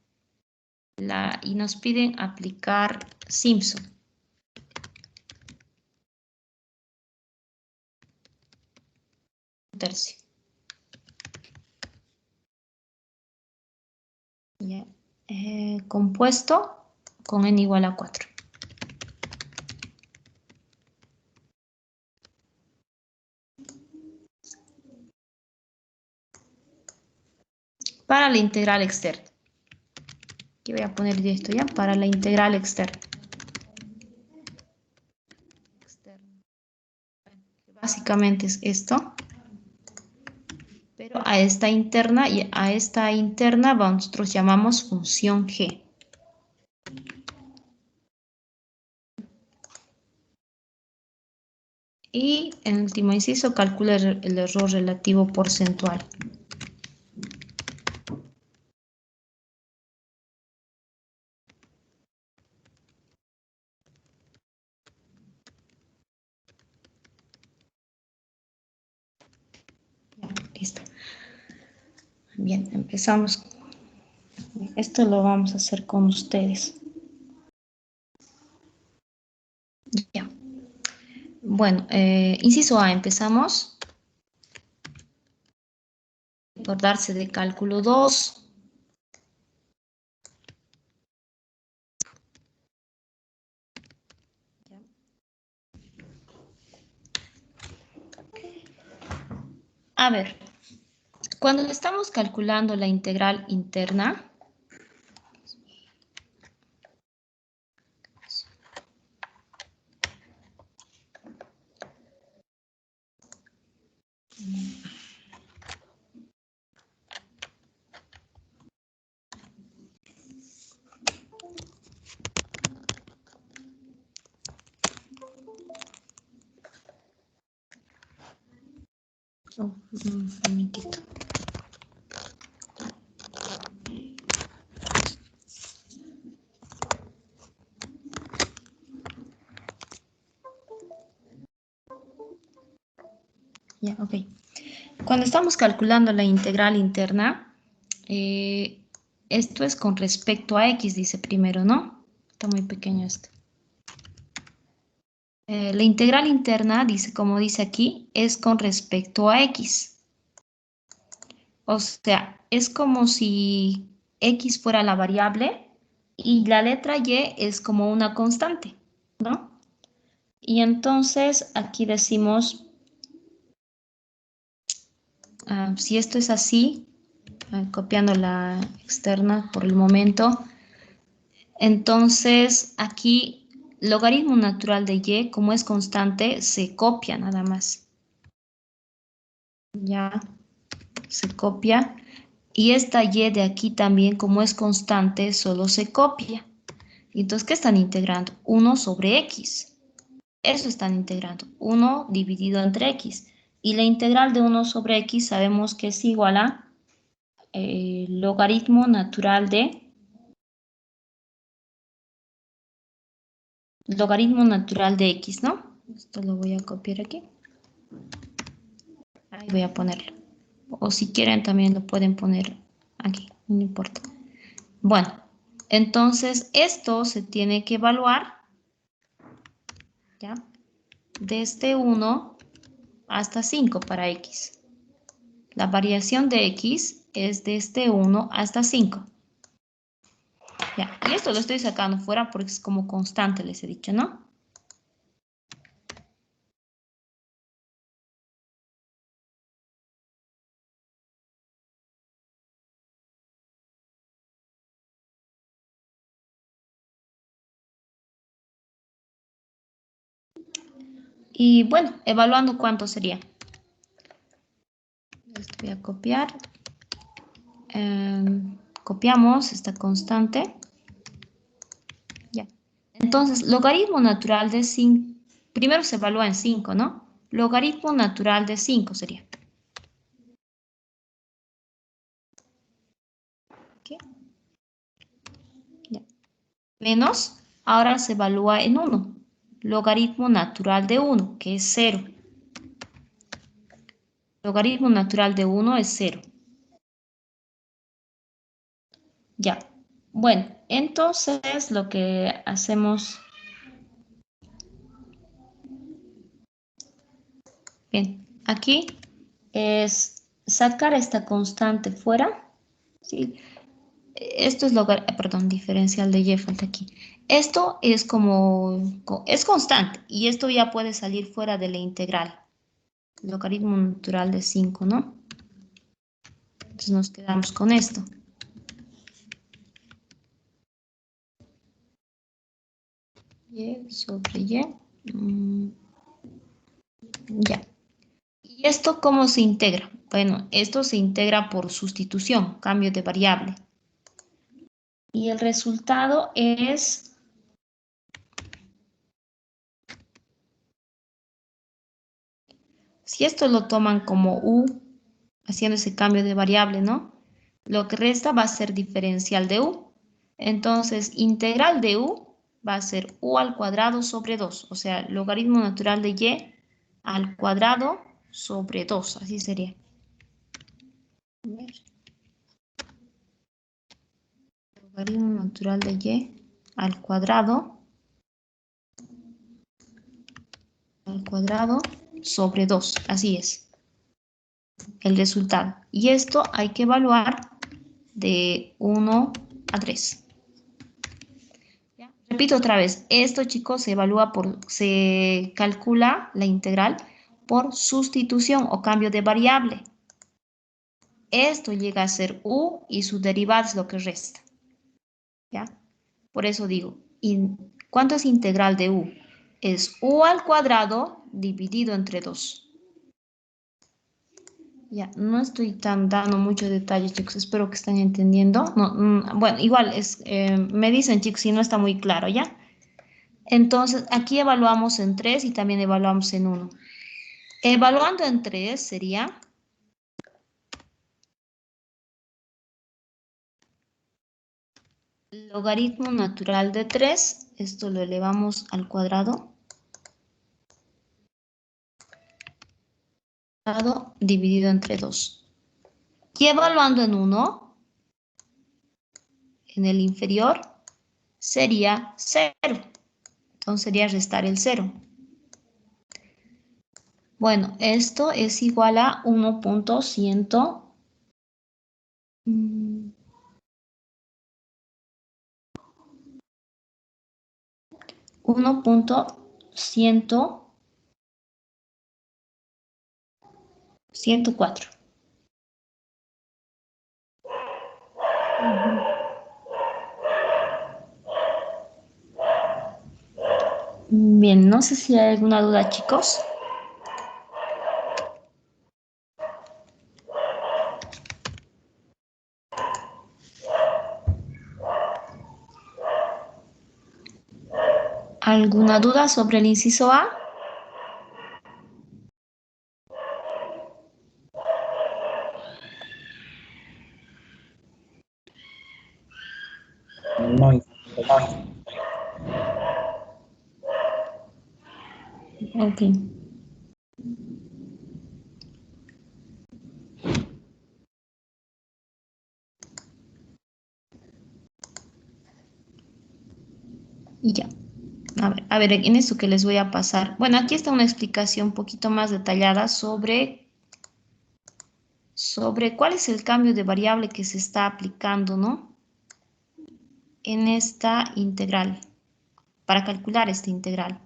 Y nos piden aplicar Simpson. Un tercio. Ya. Compuesto con n igual a 4. Para la integral externa. Aquí voy a poner esto ya, para la integral externa. Básicamente es esto. Pero a esta interna nosotros llamamos función g. Y en el último inciso calcula el error relativo porcentual. Listo. Bien, empezamos. Esto lo vamos a hacer con ustedes. Ya. Bueno, inciso A, empezamos. Acordarse de cálculo 2. A ver, cuando estamos calculando la integral interna, un momentito. Ya, ok. Cuando estamos calculando la integral interna, esto es con respecto a x, dice primero, ¿no? Está muy pequeño esto. La integral interna, dice, como dice aquí, es con respecto a x. O sea, es como si x fuera la variable y la letra y es como una constante, ¿no? Y entonces aquí decimos, si esto es así, copiando la externa por el momento, entonces aquí logaritmo natural de y, como es constante, se copia nada más. Ya, se copia. Y esta y de aquí también, como es constante, solo se copia. Y entonces, ¿qué están integrando? 1 sobre x. Eso están integrando. 1 dividido entre x. Y la integral de 1 sobre x sabemos que es igual a logaritmo natural de x, ¿no? Esto lo voy a copiar aquí. Ahí voy a ponerlo. O si quieren también lo pueden poner aquí, no importa. Bueno, entonces esto se tiene que evaluar, ¿ya? Desde 1 hasta 5 para x. La variación de x es desde 1 hasta 5. Ya, y esto lo estoy sacando fuera porque es como constante, les he dicho, ¿no? Y bueno, evaluando cuánto sería. Esto voy a copiar. Copiamos esta constante. Ya. Entonces, logaritmo natural de 5. Primero se evalúa en 5, ¿no? Logaritmo natural de 5 sería. ¿Qué? Ya. Menos, ahora se evalúa en 1. Logaritmo natural de 1, que es 0. Logaritmo natural de 1 es 0. Ya. Bueno, entonces lo que hacemos... Bien, aquí es sacar esta constante fuera. ¿Sí? Esto es perdón, diferencial de y, falta aquí. Esto es es constante y esto ya puede salir fuera de la integral. Logaritmo natural de 5, ¿no? Entonces nos quedamos con esto. Y sobre y. Ya. ¿Y esto cómo se integra? Bueno, esto se integra por sustitución, cambio de variable. Y el resultado es... Si esto lo toman como u, haciendo ese cambio de variable, ¿no? Lo que resta va a ser diferencial de u. Entonces, integral de u va a ser u al cuadrado sobre 2. O sea, logaritmo natural de y al cuadrado sobre 2. Así sería. Logaritmo natural de y al cuadrado sobre 2. Así es el resultado. Y esto hay que evaluar de 1 a 3. ¿Ya? Repito otra vez, esto chicos se calcula la integral por sustitución o cambio de variable. Esto llega a ser u y su derivada es lo que resta. ¿Ya? Por eso digo, ¿cuánto es integral de u? Es u al cuadrado dividido entre 2. Ya, no estoy dando mucho detalle, chicos. Espero que estén entendiendo. No, bueno, igual me dicen, chicos, si no está muy claro, ¿ya? Entonces, aquí evaluamos en 3 y también evaluamos en 1. Evaluando en 3 sería... logaritmo natural de 3. Esto lo elevamos al cuadrado. lado dividido entre 2. Y evaluando en 1, en el inferior, sería 0. Entonces sería restar el 0. Bueno, esto es igual a 1.100. 1.104. Bien, no sé si hay alguna duda, chicos. ¿Alguna duda sobre el inciso A? No, Ok. Y ya. A ver, en esto que les voy a pasar. Bueno, aquí está una explicación un poquito más detallada sobre cuál es el cambio de variable que se está aplicando, ¿no? En esta integral, para calcular esta integral.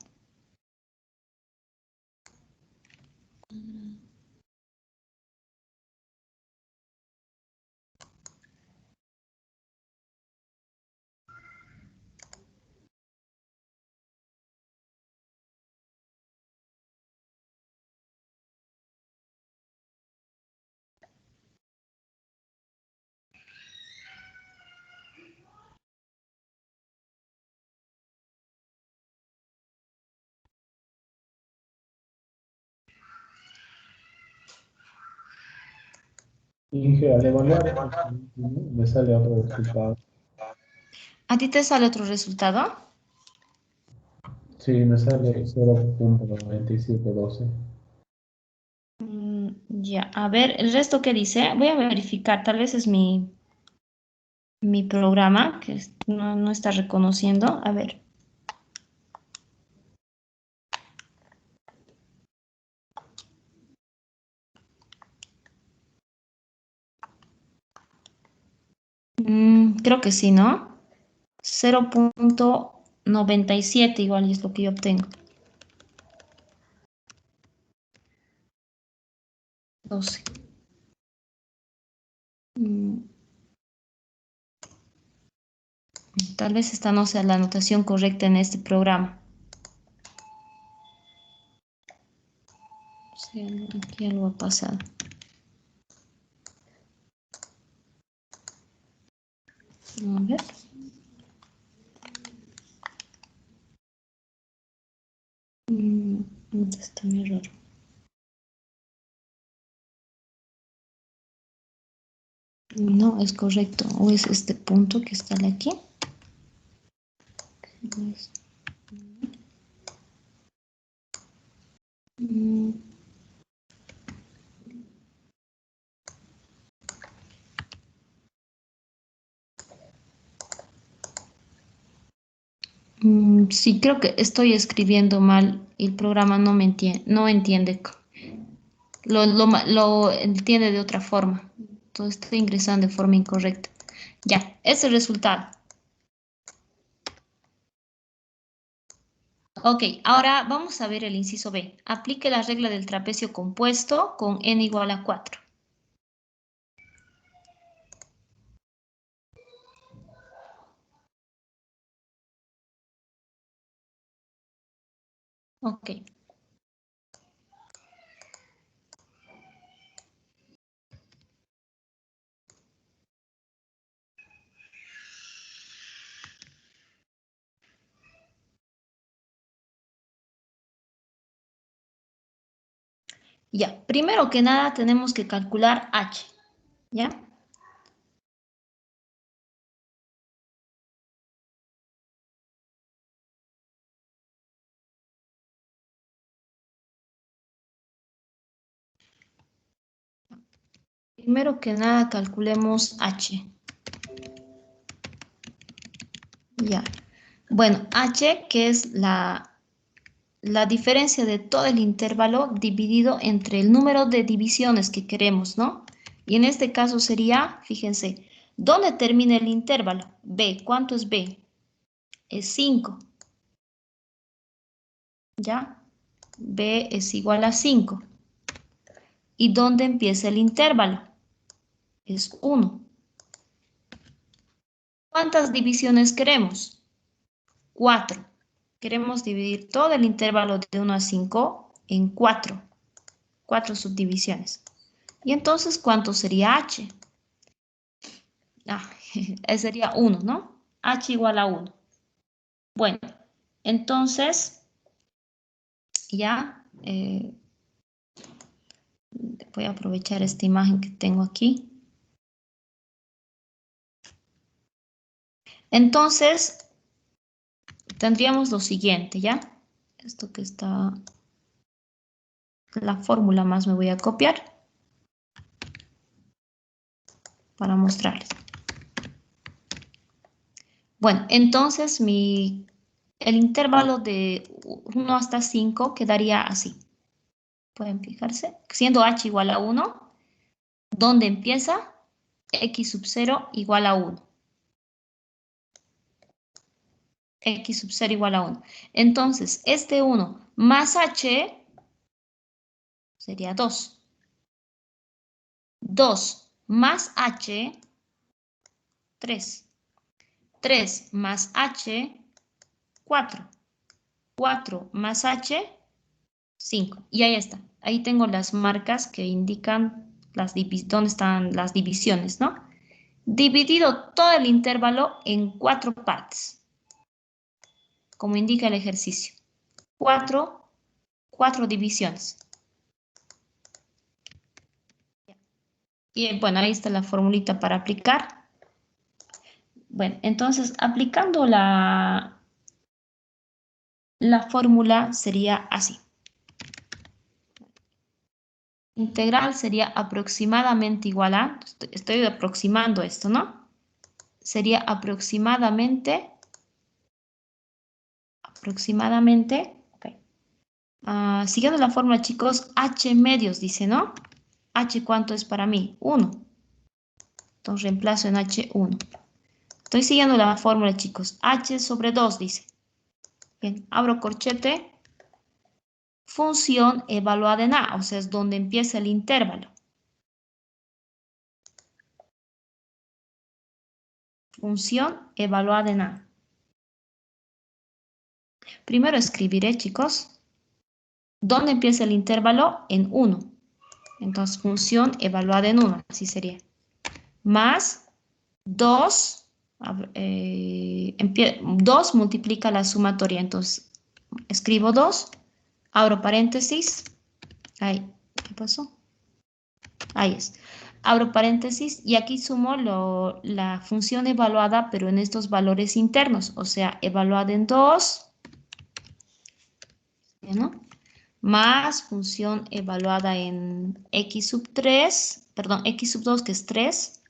Inge, al evaluar, me sale otro resultado. ¿A ti te sale otro resultado? Sí, me sale 0.9712. Ya, a ver, el resto que dice, voy a verificar, tal vez es mi programa que no está reconociendo. A ver. Creo que sí, ¿no? 0.97 igual y es lo que yo obtengo. 12. Tal vez esta no sea la anotación correcta en este programa. Sí, aquí algo ha pasado. A ver. ¿Dónde está mi error? No, es correcto. O es este punto que está aquí. Mm, sí, creo que estoy escribiendo mal y el programa no entiende. Lo entiende de otra forma. Entonces estoy ingresando de forma incorrecta. Ya, ese es el resultado. Ok, ahora vamos a ver el inciso B. Aplique la regla del trapecio compuesto con n igual a 4. Ok. Ya, primero que nada tenemos que calcular h. ¿Ya? Primero que nada calculemos h. Ya. Bueno, h, que es la diferencia de todo el intervalo dividido entre el número de divisiones que queremos, ¿no? Y en este caso sería, fíjense, ¿dónde termina el intervalo? B, ¿cuánto es B? Es 5. ¿Ya? B es igual a 5. ¿Y dónde empieza el intervalo? Es 1. ¿Cuántas divisiones queremos? 4. Queremos dividir todo el intervalo de 1 a 5 en 4. 4 subdivisiones. ¿Y entonces cuánto sería h? Sería 1, ¿no? H igual a 1. Bueno, entonces ya voy a aprovechar esta imagen que tengo aquí. Entonces, tendríamos lo siguiente, ¿ya? Esto que está... La fórmula más me voy a copiar para mostrarles. Bueno, entonces el intervalo de 1 hasta 5 quedaría así. Pueden fijarse. Siendo h igual a 1, ¿dónde empieza? X sub 0 igual a 1. X sub 0 igual a 1. Entonces, este 1 más h sería 2. 2 más h, 3. 3 más h, 4. 4 más h, 5. Y ahí está. Ahí tengo las marcas que indican dónde están las divisiones, ¿no? Dividido todo el intervalo en 4 partes, como indica el ejercicio. 4 divisiones. Y bueno, ahí está la formulita para aplicar. Bueno, entonces aplicando la fórmula sería así. Integral sería aproximadamente igual a, estoy aproximando esto, ¿no? Sería aproximadamente, okay. Siguiendo la fórmula, chicos, h medios dice, ¿no? H, ¿cuánto es para mí? 1. Entonces reemplazo en H1. Estoy siguiendo la fórmula, chicos. H sobre 2 dice. Bien, abro corchete. Función evaluada en A, o sea, es donde empieza el intervalo. Función evaluada en A. Primero escribiré, chicos. ¿Dónde empieza el intervalo? En 1. Entonces, función evaluada en 1, así sería. Más 2, 2 multiplica la sumatoria. Entonces, escribo 2, abro paréntesis. Ahí, ¿qué pasó? Ahí es. Abro paréntesis y aquí sumo la función evaluada, pero en estos valores internos. O sea, evaluada en 2, ¿no? Más función evaluada en x sub 3, perdón, x sub 2 que es 3,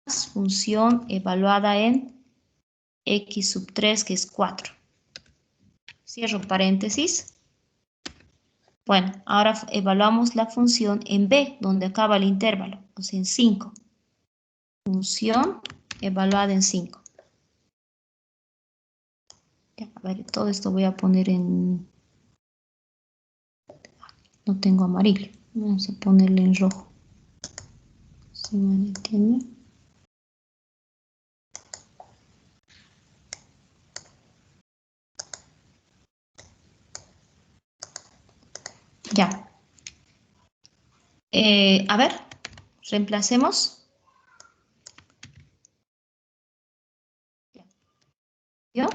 más función evaluada en x sub 3 que es 4. Cierro paréntesis. Bueno, ahora evaluamos la función en b, donde acaba el intervalo, o sea, en 5. Función evaluada en 5. Ya, a ver, todo esto voy a poner en... No tengo amarillo. Vamos a ponerle en rojo. ¿Se me entiende? Ya. A ver, reemplacemos. ¿Yo?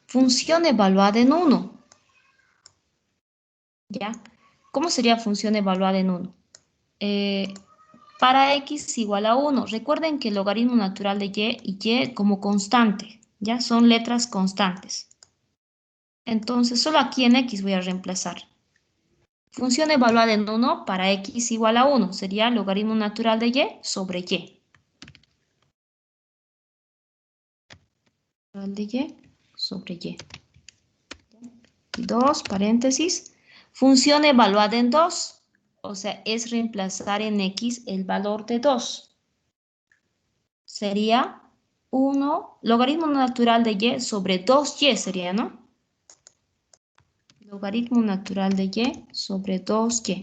Función evaluada en 1. ¿Ya? ¿Cómo sería función evaluada en 1? Para x igual a 1. Recuerden que el logaritmo natural de y como constante. ¿Ya? Son letras constantes. Entonces, solo aquí en x voy a reemplazar. Función evaluada en 1 para x igual a 1. Sería logaritmo natural de y sobre y. De y sobre y. 2, paréntesis. Función evaluada en 2. O sea, es reemplazar en x el valor de 2. Sería 1, logaritmo natural de y sobre 2y sería, ¿no? Logaritmo natural de y sobre 2y.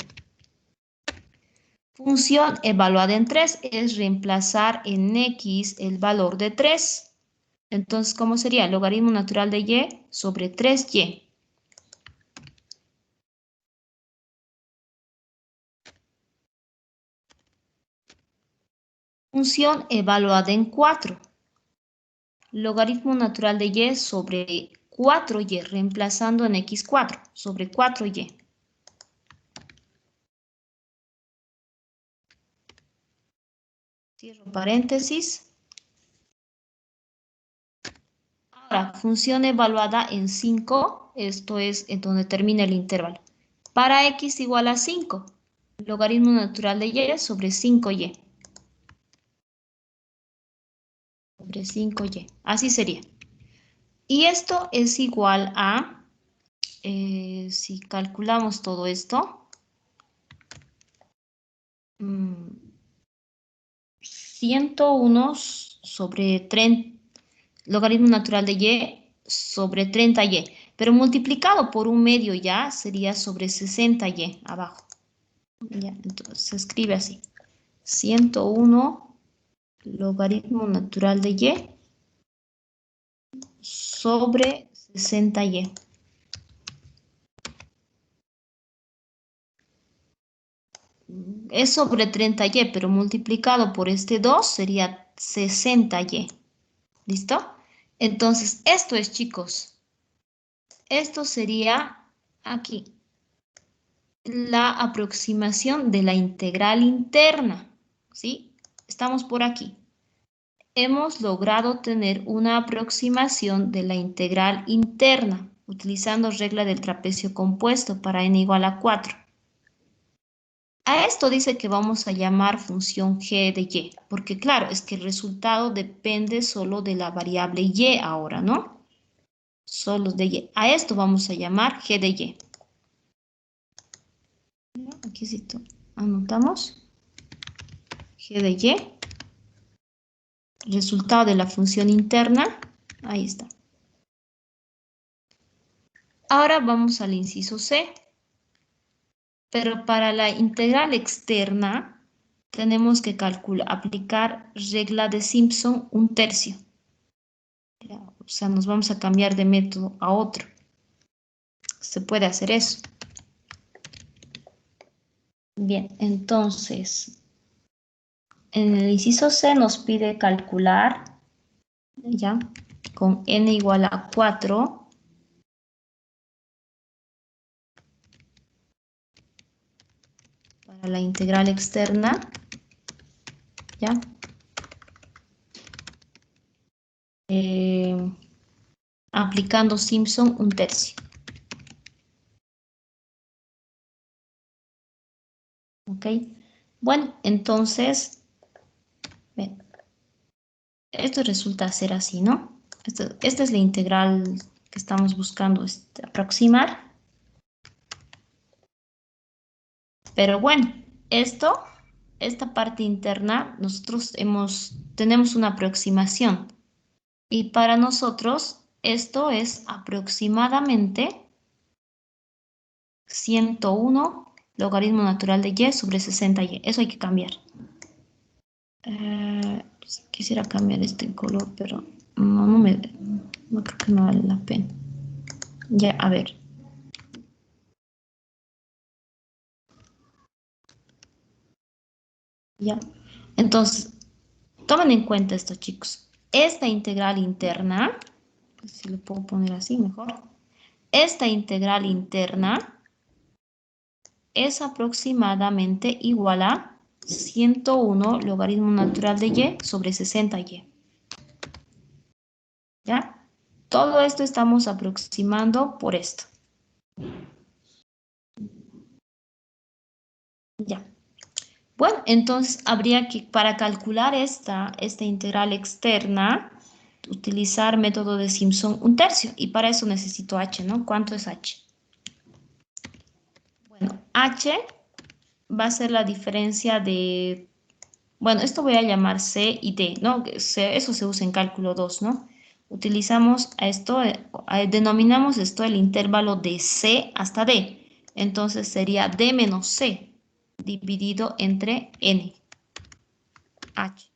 Función evaluada en 3 es reemplazar en x el valor de 3. Entonces, ¿cómo sería? Logaritmo natural de y sobre 3y. Función evaluada en 4. Logaritmo natural de y sobre 4y, reemplazando en x4 sobre 4y. Cierro paréntesis. Ahora, función evaluada en 5, esto es en donde termina el intervalo. Para x igual a 5, logaritmo natural de y sobre 5y. Sobre 5y, así sería. Y esto es igual a, si calculamos todo esto, 101 sobre 30, logaritmo natural de y sobre 30y, pero multiplicado por un medio ya sería sobre 60y abajo. Ya, entonces se escribe así, 101 logaritmo natural de y sobre 60y. Es sobre 30y, pero multiplicado por este 2 sería 60y. ¿Listo? Entonces, esto es, chicos, esto sería aquí la aproximación de la integral interna, ¿sí? Estamos por aquí. Hemos logrado tener una aproximación de la integral interna, utilizando regla del trapecio compuesto para n igual a 4. A esto dice que vamos a llamar función g de y, porque claro, es que el resultado depende solo de la variable y ahora, ¿no? Solo de y. A esto vamos a llamar g de y. Aquí sí anotamos g de y. Resultado de la función interna, ahí está. Ahora vamos al inciso C. Pero para la integral externa tenemos que aplicar regla de Simpson 1/3. O sea, nos vamos a cambiar de método a otro. Se puede hacer eso. Bien, entonces, en el inciso C nos pide calcular, ya, con n igual a 4, para la integral externa, ya, aplicando Simpson 1/3. ¿Ok? Bueno, entonces, ven, esto resulta ser así, ¿no? Esta es la integral que estamos buscando aproximar. Pero bueno, esta parte interna, nosotros tenemos una aproximación. Y para nosotros, esto es aproximadamente 101 logaritmo natural de y sobre 60y. Eso hay que cambiar. Quisiera cambiar este color, pero no creo que me vale la pena. Ya, a ver. Ya. Entonces, tomen en cuenta esto, chicos. Esta integral interna, si lo puedo poner así mejor. Esta integral interna es aproximadamente igual a 101 logaritmo natural de y sobre 60y. ¿Ya? Todo esto estamos aproximando por esto. Ya. Bueno, entonces habría que, para calcular esta integral externa, utilizar método de Simpson 1/3. Y para eso necesito h, ¿no? ¿Cuánto es h? Bueno, h va a ser la diferencia de... Bueno, esto voy a llamar c y d, ¿no? Eso se usa en cálculo 2, ¿no? Utilizamos a esto, denominamos esto el intervalo de c hasta d. Entonces sería d menos c dividido entre n. H.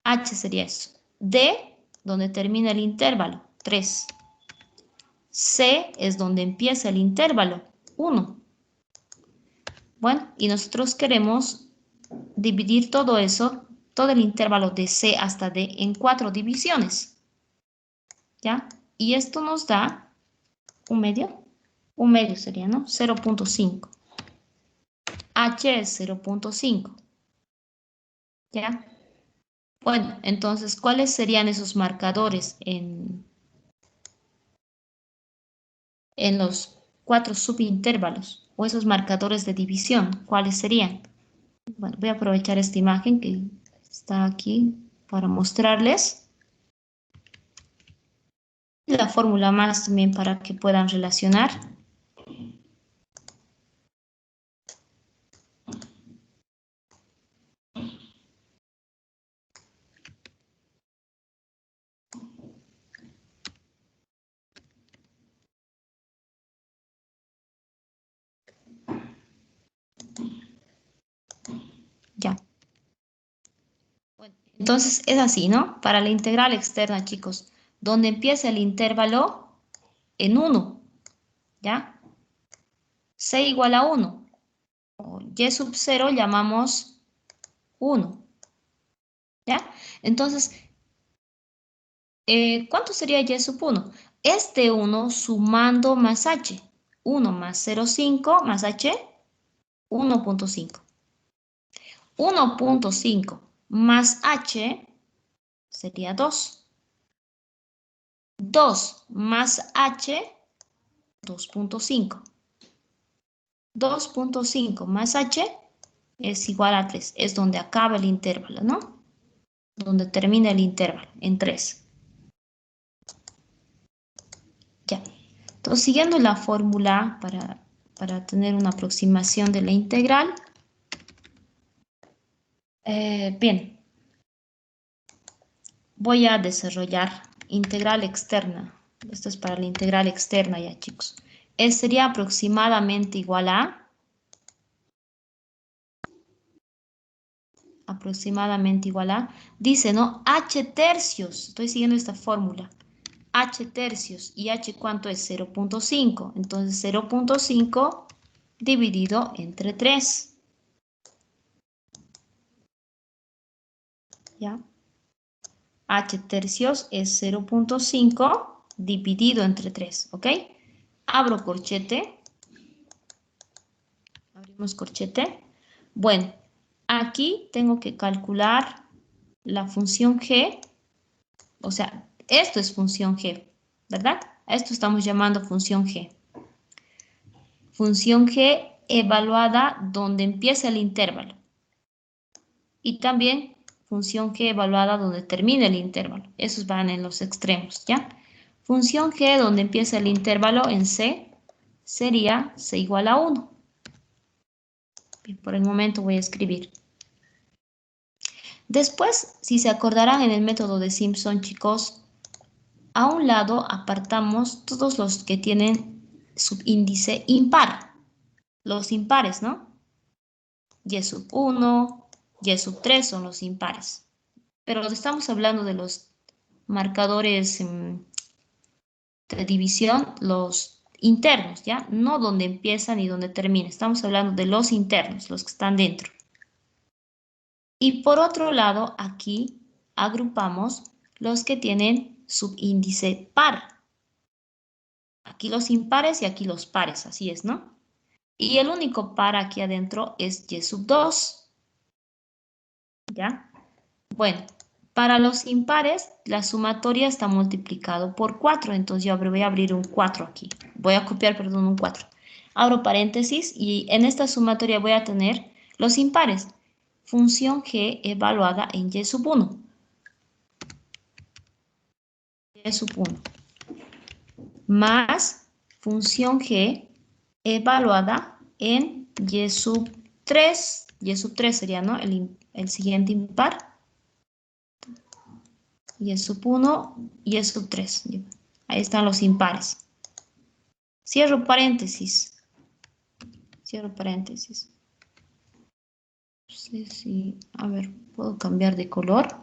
H sería eso. D, donde termina el intervalo, 3. C es donde empieza el intervalo, 1. Bueno, y nosotros queremos dividir todo eso, todo el intervalo de C hasta D en 4 divisiones. ¿Ya? Y esto nos da un medio. Un medio sería, ¿no? 0.5. H es 0.5. ¿Ya? Bueno, entonces, ¿cuáles serían esos marcadores en los 4 subintervalos? O esos marcadores de división, ¿cuáles serían? Bueno, voy a aprovechar esta imagen que está aquí para mostrarles. La fórmula más también para que puedan relacionar. Ya. Bueno, entonces es así, ¿no? Para la integral externa, chicos, donde empieza el intervalo en 1, ¿ya? C igual a 1. O y sub 0 llamamos 1, ¿ya? Entonces, ¿cuánto sería y sub 1? Este 1 sumando más h. 1 más 0,5 más h, 1.5. 1.5 más h sería 2. 2 más h, 2.5. 2.5 más h es igual a 3. Es donde acaba el intervalo, ¿no? Donde termina el intervalo, en 3. Ya. Entonces, siguiendo la fórmula para tener una aproximación de la integral. Bien. Voy a desarrollar integral externa. Esto es para la integral externa ya, chicos. Sería aproximadamente igual a... Dice, ¿no? H tercios. Estoy siguiendo esta fórmula. H tercios. ¿Y H cuánto es? 0.5. Entonces 0.5 dividido entre 3. ¿Ya? H tercios es 0.5 dividido entre 3. ¿Ok? Abro corchete. Abrimos corchete. Bueno, aquí tengo que calcular la función g. O sea, esto es función g, ¿verdad? A esto estamos llamando función g. Función g evaluada donde empieza el intervalo. Y también función g evaluada donde termina el intervalo. Esos van en los extremos, ¿ya? Función g donde empieza el intervalo en c sería c igual a 1. Bien, por el momento voy a escribir. Después, si se acordarán en el método de Simpson, chicos, a un lado apartamos todos los que tienen subíndice impar. Los impares, ¿no? Y sub 1, y sub 3 son los impares. Pero estamos hablando de los marcadores de división, los internos, ¿ya? No donde empiezan y donde terminan. Estamos hablando de los internos, los que están dentro. Y por otro lado, aquí agrupamos los que tienen subíndice par. Aquí los impares y aquí los pares, así es, ¿no? Y el único par aquí adentro es y sub 2. ¿Ya? Bueno, Para los impares, la sumatoria está multiplicado por 4. Entonces yo voy a abrir un 4 aquí. Voy a copiar, perdón, un 4. Abro paréntesis y en esta sumatoria voy a tener los impares. Función g evaluada en y sub 1. Y sub 1. Más función g evaluada en y sub 3. Y sub 3 sería, ¿no? El siguiente impar. Y sub 1 y sub 3. Ahí están los impares. Cierro paréntesis. Cierro paréntesis. No sé si... A ver, puedo cambiar de color.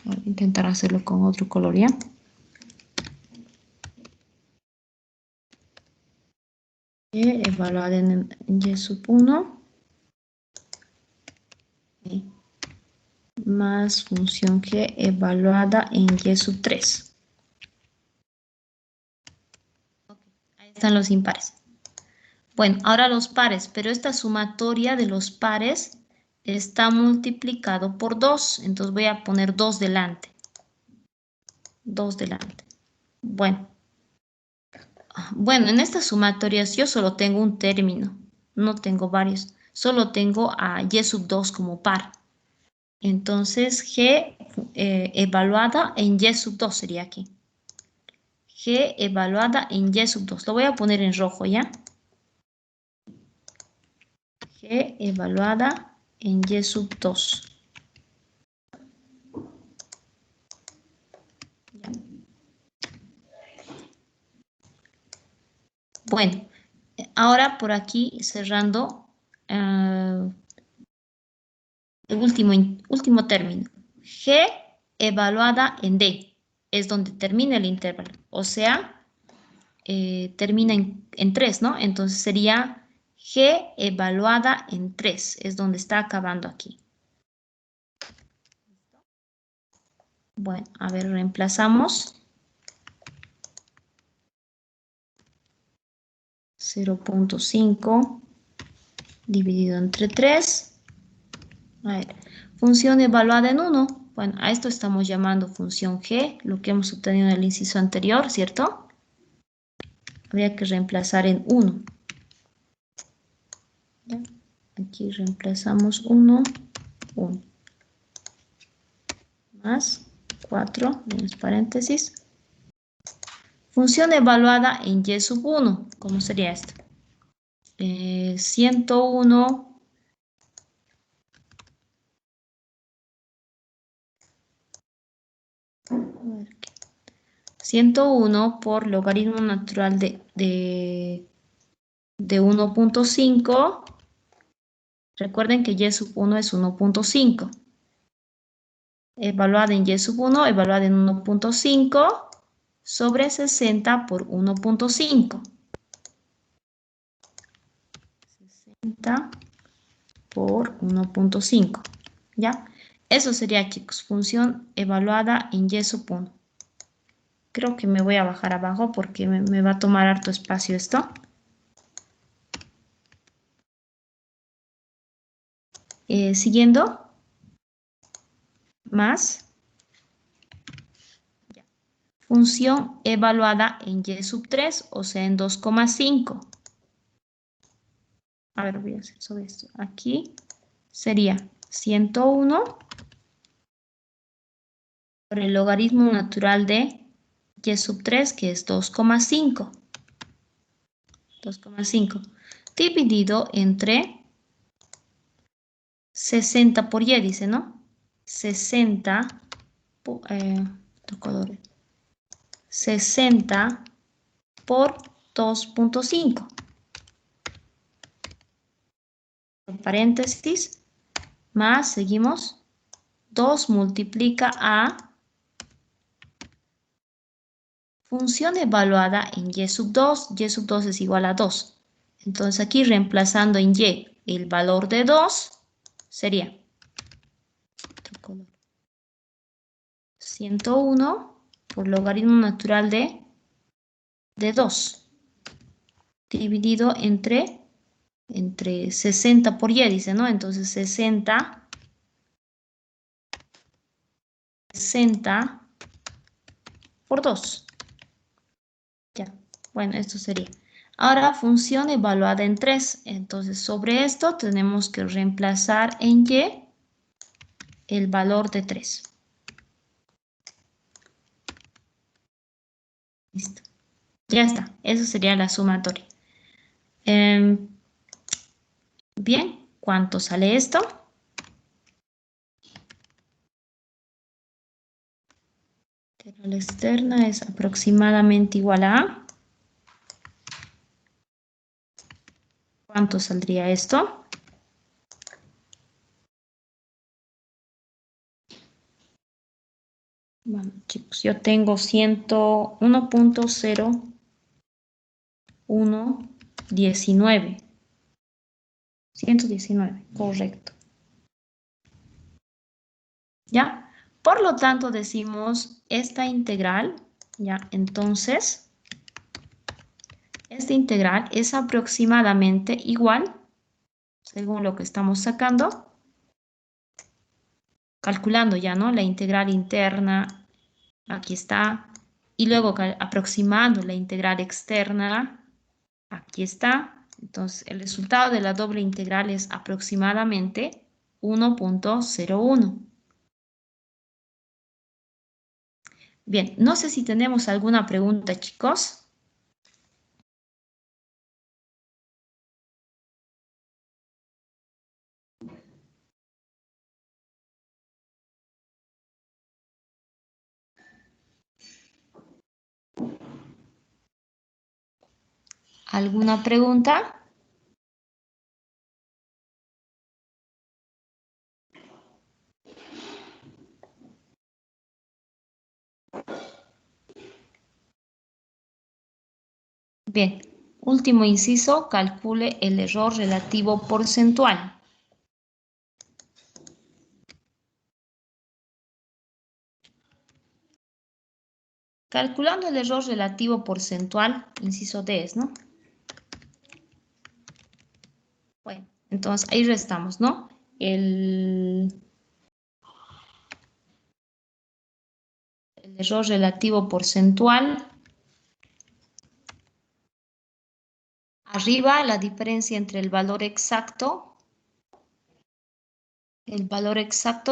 Voy a intentar hacerlo con otro color, ¿ya? Evaluar en y sub 1. Más función g evaluada en y sub 3. Ahí están los impares. Bueno, ahora los pares, pero esta sumatoria de los pares está multiplicado por 2, entonces voy a poner 2 delante. 2 delante. Bueno, en estas sumatorias yo solo tengo un término, no tengo varios, solo tengo a y sub 2 como par. Entonces g evaluada en y sub 2 sería aquí. G evaluada en y sub 2. Lo voy a poner en rojo, ¿ya? G evaluada en y sub 2. ¿Ya? Bueno, ahora por aquí cerrando el último término. G evaluada en D es donde termina el intervalo. O sea, termina en 3, ¿no? Entonces sería G evaluada en 3. Es donde está acabando aquí. Bueno, a ver, reemplazamos. 0.5 dividido entre 3. A ver, función evaluada en 1. Bueno, a esto estamos llamando función g, lo que hemos obtenido en el inciso anterior, ¿cierto? Habría que reemplazar en 1. ¿Ya? Aquí reemplazamos 1, 1. Más 4, menos paréntesis. Función evaluada en y sub 1. ¿Cómo sería esto? 101 101 por logaritmo natural de 1.5. Recuerden que y sub 1 es 1.5. Evaluada en y sub 1, evaluada en 1.5 sobre 60 por 1.5. 60 por 1.5. ¿Ya? Eso sería, chicos, función evaluada en y sub 1. Creo que me voy a bajar abajo porque me va a tomar harto espacio esto. Siguiendo. Más. Ya. Función evaluada en y sub 3, o sea, en 2,5. A ver, voy a hacer sobre esto. Aquí sería 101 por el logaritmo natural de y sub 3, que es 2,5. 2,5 dividido entre 60 por y, dice, ¿no? 60 60 por 2.5. Paréntesis, más, seguimos, 2 multiplica a función evaluada en y sub 2. Y sub 2 es igual a 2. Entonces aquí reemplazando en y el valor de 2 sería 101 por logaritmo natural de 2 dividido entre 60 por y, dice, ¿no? Entonces 60 60 por 2. Ya, bueno, esto sería. Ahora función evaluada en 3. Entonces, sobre esto tenemos que reemplazar en y el valor de 3. Listo. Ya está. Eso sería la sumatoria. Bien, ¿cuánto sale esto? La externa es aproximadamente igual a... ¿Cuánto saldría esto? Bueno, chicos, yo tengo 101.0119. 119, correcto. ¿Ya? Por lo tanto, decimos esta integral, ¿ya? Entonces, esta integral es aproximadamente igual, según lo que estamos sacando, calculando ya, ¿no? La integral interna, aquí está, y luego aproximando la integral externa, aquí está. Entonces, el resultado de la doble integral es aproximadamente 1.01. Bien, no sé si tenemos alguna pregunta, chicos. ¿Alguna pregunta? Bien, último inciso, calcule el error relativo porcentual. Calculando el error relativo porcentual, inciso D, ¿no? Bueno, entonces ahí restamos, ¿no? El error relativo porcentual. Arriba la diferencia entre el valor exacto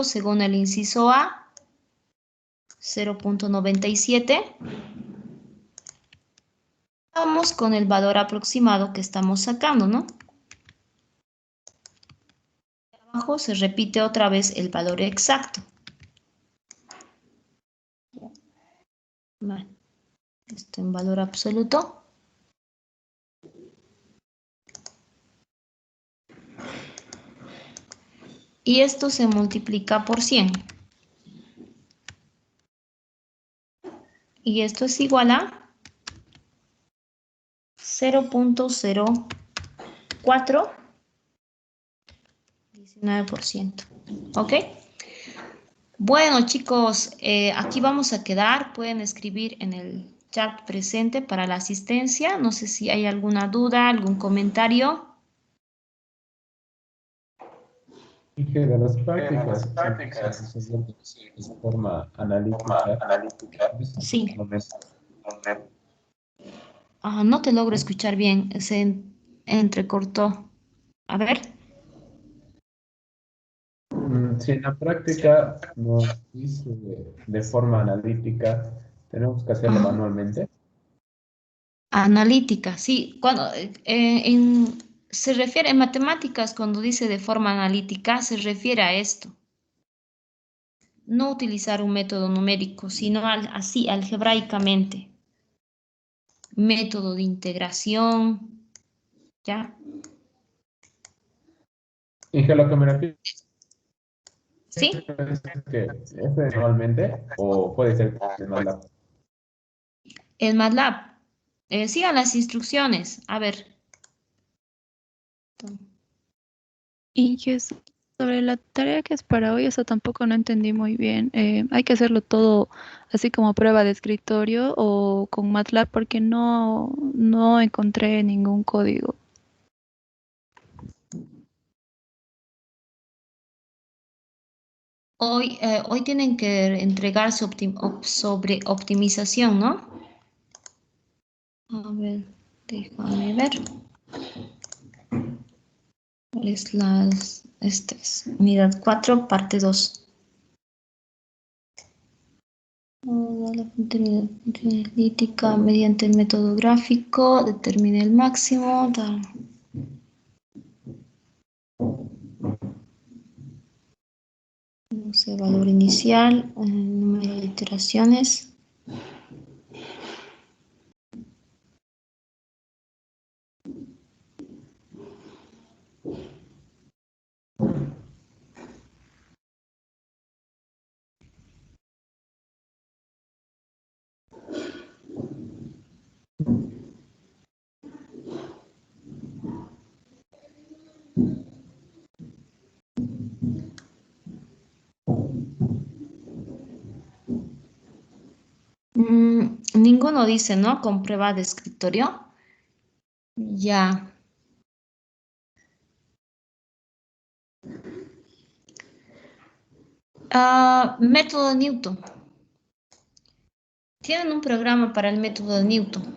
según el inciso A, 0.97. Vamos con el valor aproximado que estamos sacando, ¿no? Abajo se repite otra vez el valor exacto. Vale. Esto en valor absoluto. Y esto se multiplica por 100. Y esto es igual a 0.0419%. ¿Ok? Bueno, chicos, aquí vamos a quedar. Pueden escribir en el chat presente para la asistencia. No sé si hay alguna duda, algún comentario. Y que de las prácticas se resuelven de forma analítica. Sí. No te logro escuchar bien, se entrecortó. A ver. Si en la práctica nos dice de forma analítica, tenemos que hacerlo Ajá. manualmente. Analítica, sí. Cuando, se refiere en matemáticas, cuando dice de forma analítica, se refiere a esto. No utilizar un método numérico, sino así, algebraicamente. Método de integración, ¿ya? Y que lo que me refiero ¿Sí? es que es manualmente o puede ser de MATLAB. El MATLAB. Sigan las instrucciones. A ver. Y que sobre la tarea que es para hoy, eso tampoco no entendí muy bien. ¿Hay que hacerlo todo así como prueba de escritorio o con MATLAB? Porque no encontré ningún código. Hoy tienen que entregar sobre optimización, ¿no? A ver, déjame ver. ¿Cuál es esta es unidad 4, parte 2. La analítica mediante el método gráfico, determine el máximo. No sé, valor inicial, número de iteraciones. Ninguno dice, ¿no? Con prueba de escritorio. Ya. Método Newton. Tienen un programa para el método de Newton.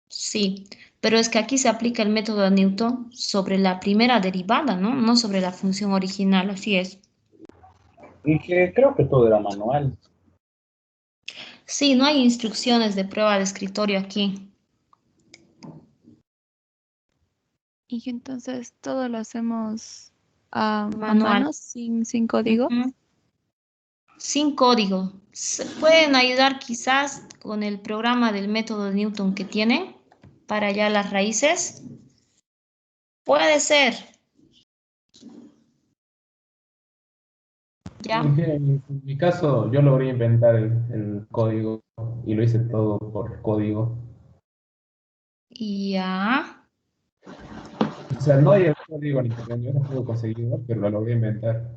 Sí, pero es que aquí se aplica el método de Newton sobre la primera derivada, ¿no? No sobre la función original, así es. Y que creo que todo era manual. Sí, no hay instrucciones de prueba de escritorio aquí. Y que entonces todo lo hacemos a Manual. mano, sin código. Ujú. Sin código. Se pueden ayudar quizás con el programa del método de Newton que tienen para hallar las raíces. Puede ser. Ya. En mi caso, yo logré inventar el código y lo hice todo por código. Ya. O sea, no hay el código en internet, yo no puedo conseguirlo, pero lo logré inventar.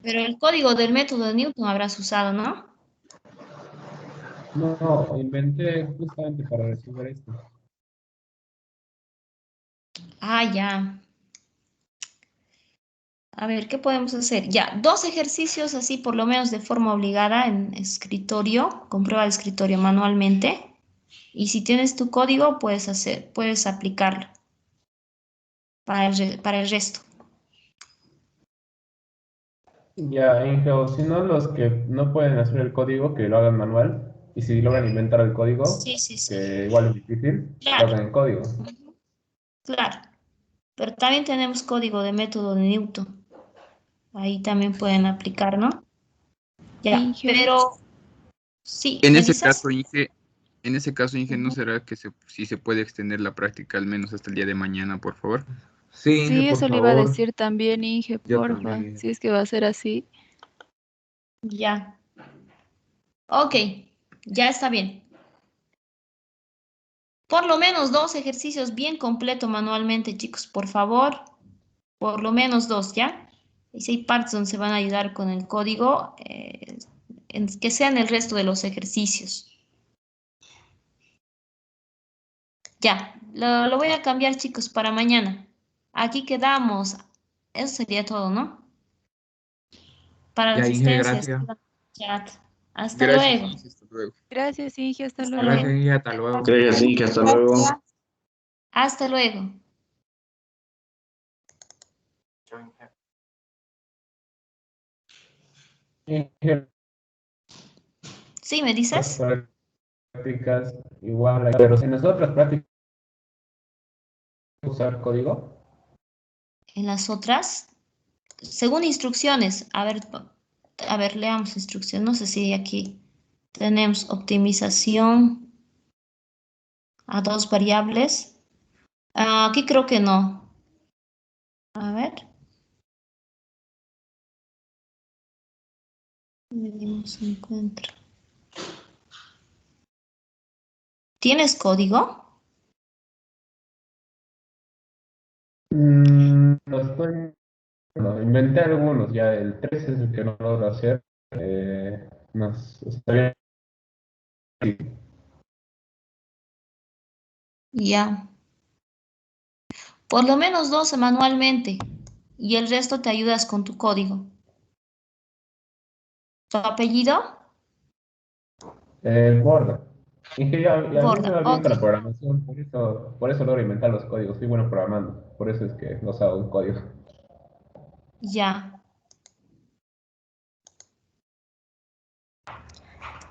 Pero el código del método de Newton habrás usado, ¿no? No, no, inventé justamente para resolver esto. Ah, ya. A ver, ¿qué podemos hacer? Ya, 2 ejercicios así por lo menos de forma obligada en escritorio, con prueba de escritorio manualmente. Y si tienes tu código, puedes aplicarlo para el resto. Ya, Inge, o si no, los que no pueden hacer el código, que lo hagan manual. Y si logran inventar el código, Sí, sí, sí. que igual es difícil, lo Claro, hagan en código. ujú, claro. Pero también tenemos código de método de Newton. Ahí también pueden aplicar, ¿no? Ya, Inge, pero sí, En ¿me ese dices? caso, Inge, ¿no Ujú. será que si se puede extender la práctica al menos hasta el día de mañana, por favor? Sí, Inge, sí, por eso le iba a favor. decir también, Inge, Yo porfa, también. si es que va a ser así. Ya. Ok, ya está bien. Por lo menos 2 ejercicios bien completo manualmente, chicos, por favor. Por lo menos 2, ¿ya? Y si hay partes donde se van a ayudar con el código, que sean el resto de los ejercicios. Ya, lo voy a cambiar, chicos, para mañana. Aquí quedamos. Eso sería todo, ¿no? Para la Ya, Inge, asistencia, gracias. escriban en el chat. Hasta Gracias, luego. Inge, hasta luego. Gracias, Inge, hasta Hasta luego. Gracias, luego. Inge, hasta luego. Gracias, Inge, hasta luego. Hasta luego. Inge, ¿Sí me las dices? prácticas, igual, pero si nosotros prácticas usar código. En las otras, según instrucciones, a ver, leamos instrucciones. No sé si aquí tenemos optimización a 2 variables. Aquí creo que no. A ver. Medimos encuentro. ¿Tienes código? No estoy, no, inventé algunos, ya el 3 es el que no logro hacer. Está bien. Ya. Por lo menos 12 manualmente. y el resto te ayudas con tu código. ¿Tu apellido? Borda. Y que ya a mí me Borda, va bien ok, con la programación, por eso logro inventar los códigos. Soy bueno programando, por eso es que los hago en código. ya.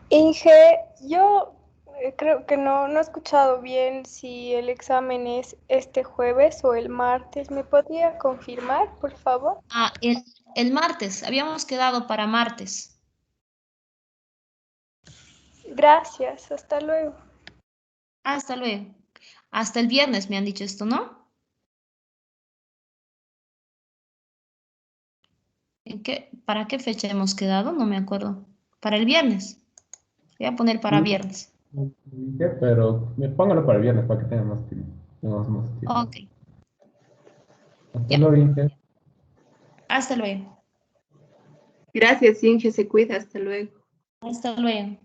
Inge, yo creo que no he escuchado bien si el examen es este jueves o el martes. ¿Me podría confirmar, por favor? Ah, el martes, habíamos quedado para martes. Gracias, hasta luego. Hasta luego. Hasta el viernes me han dicho esto, ¿no? ¿Para qué fecha hemos quedado? No me acuerdo. Para el viernes. Voy a poner para viernes. Pero póngalo para el viernes para que tenga más tiempo. Tengamos más tiempo. Ok, Hasta ya. luego, Inge. Hasta luego. Gracias, Inge, se cuida, hasta luego. Hasta luego.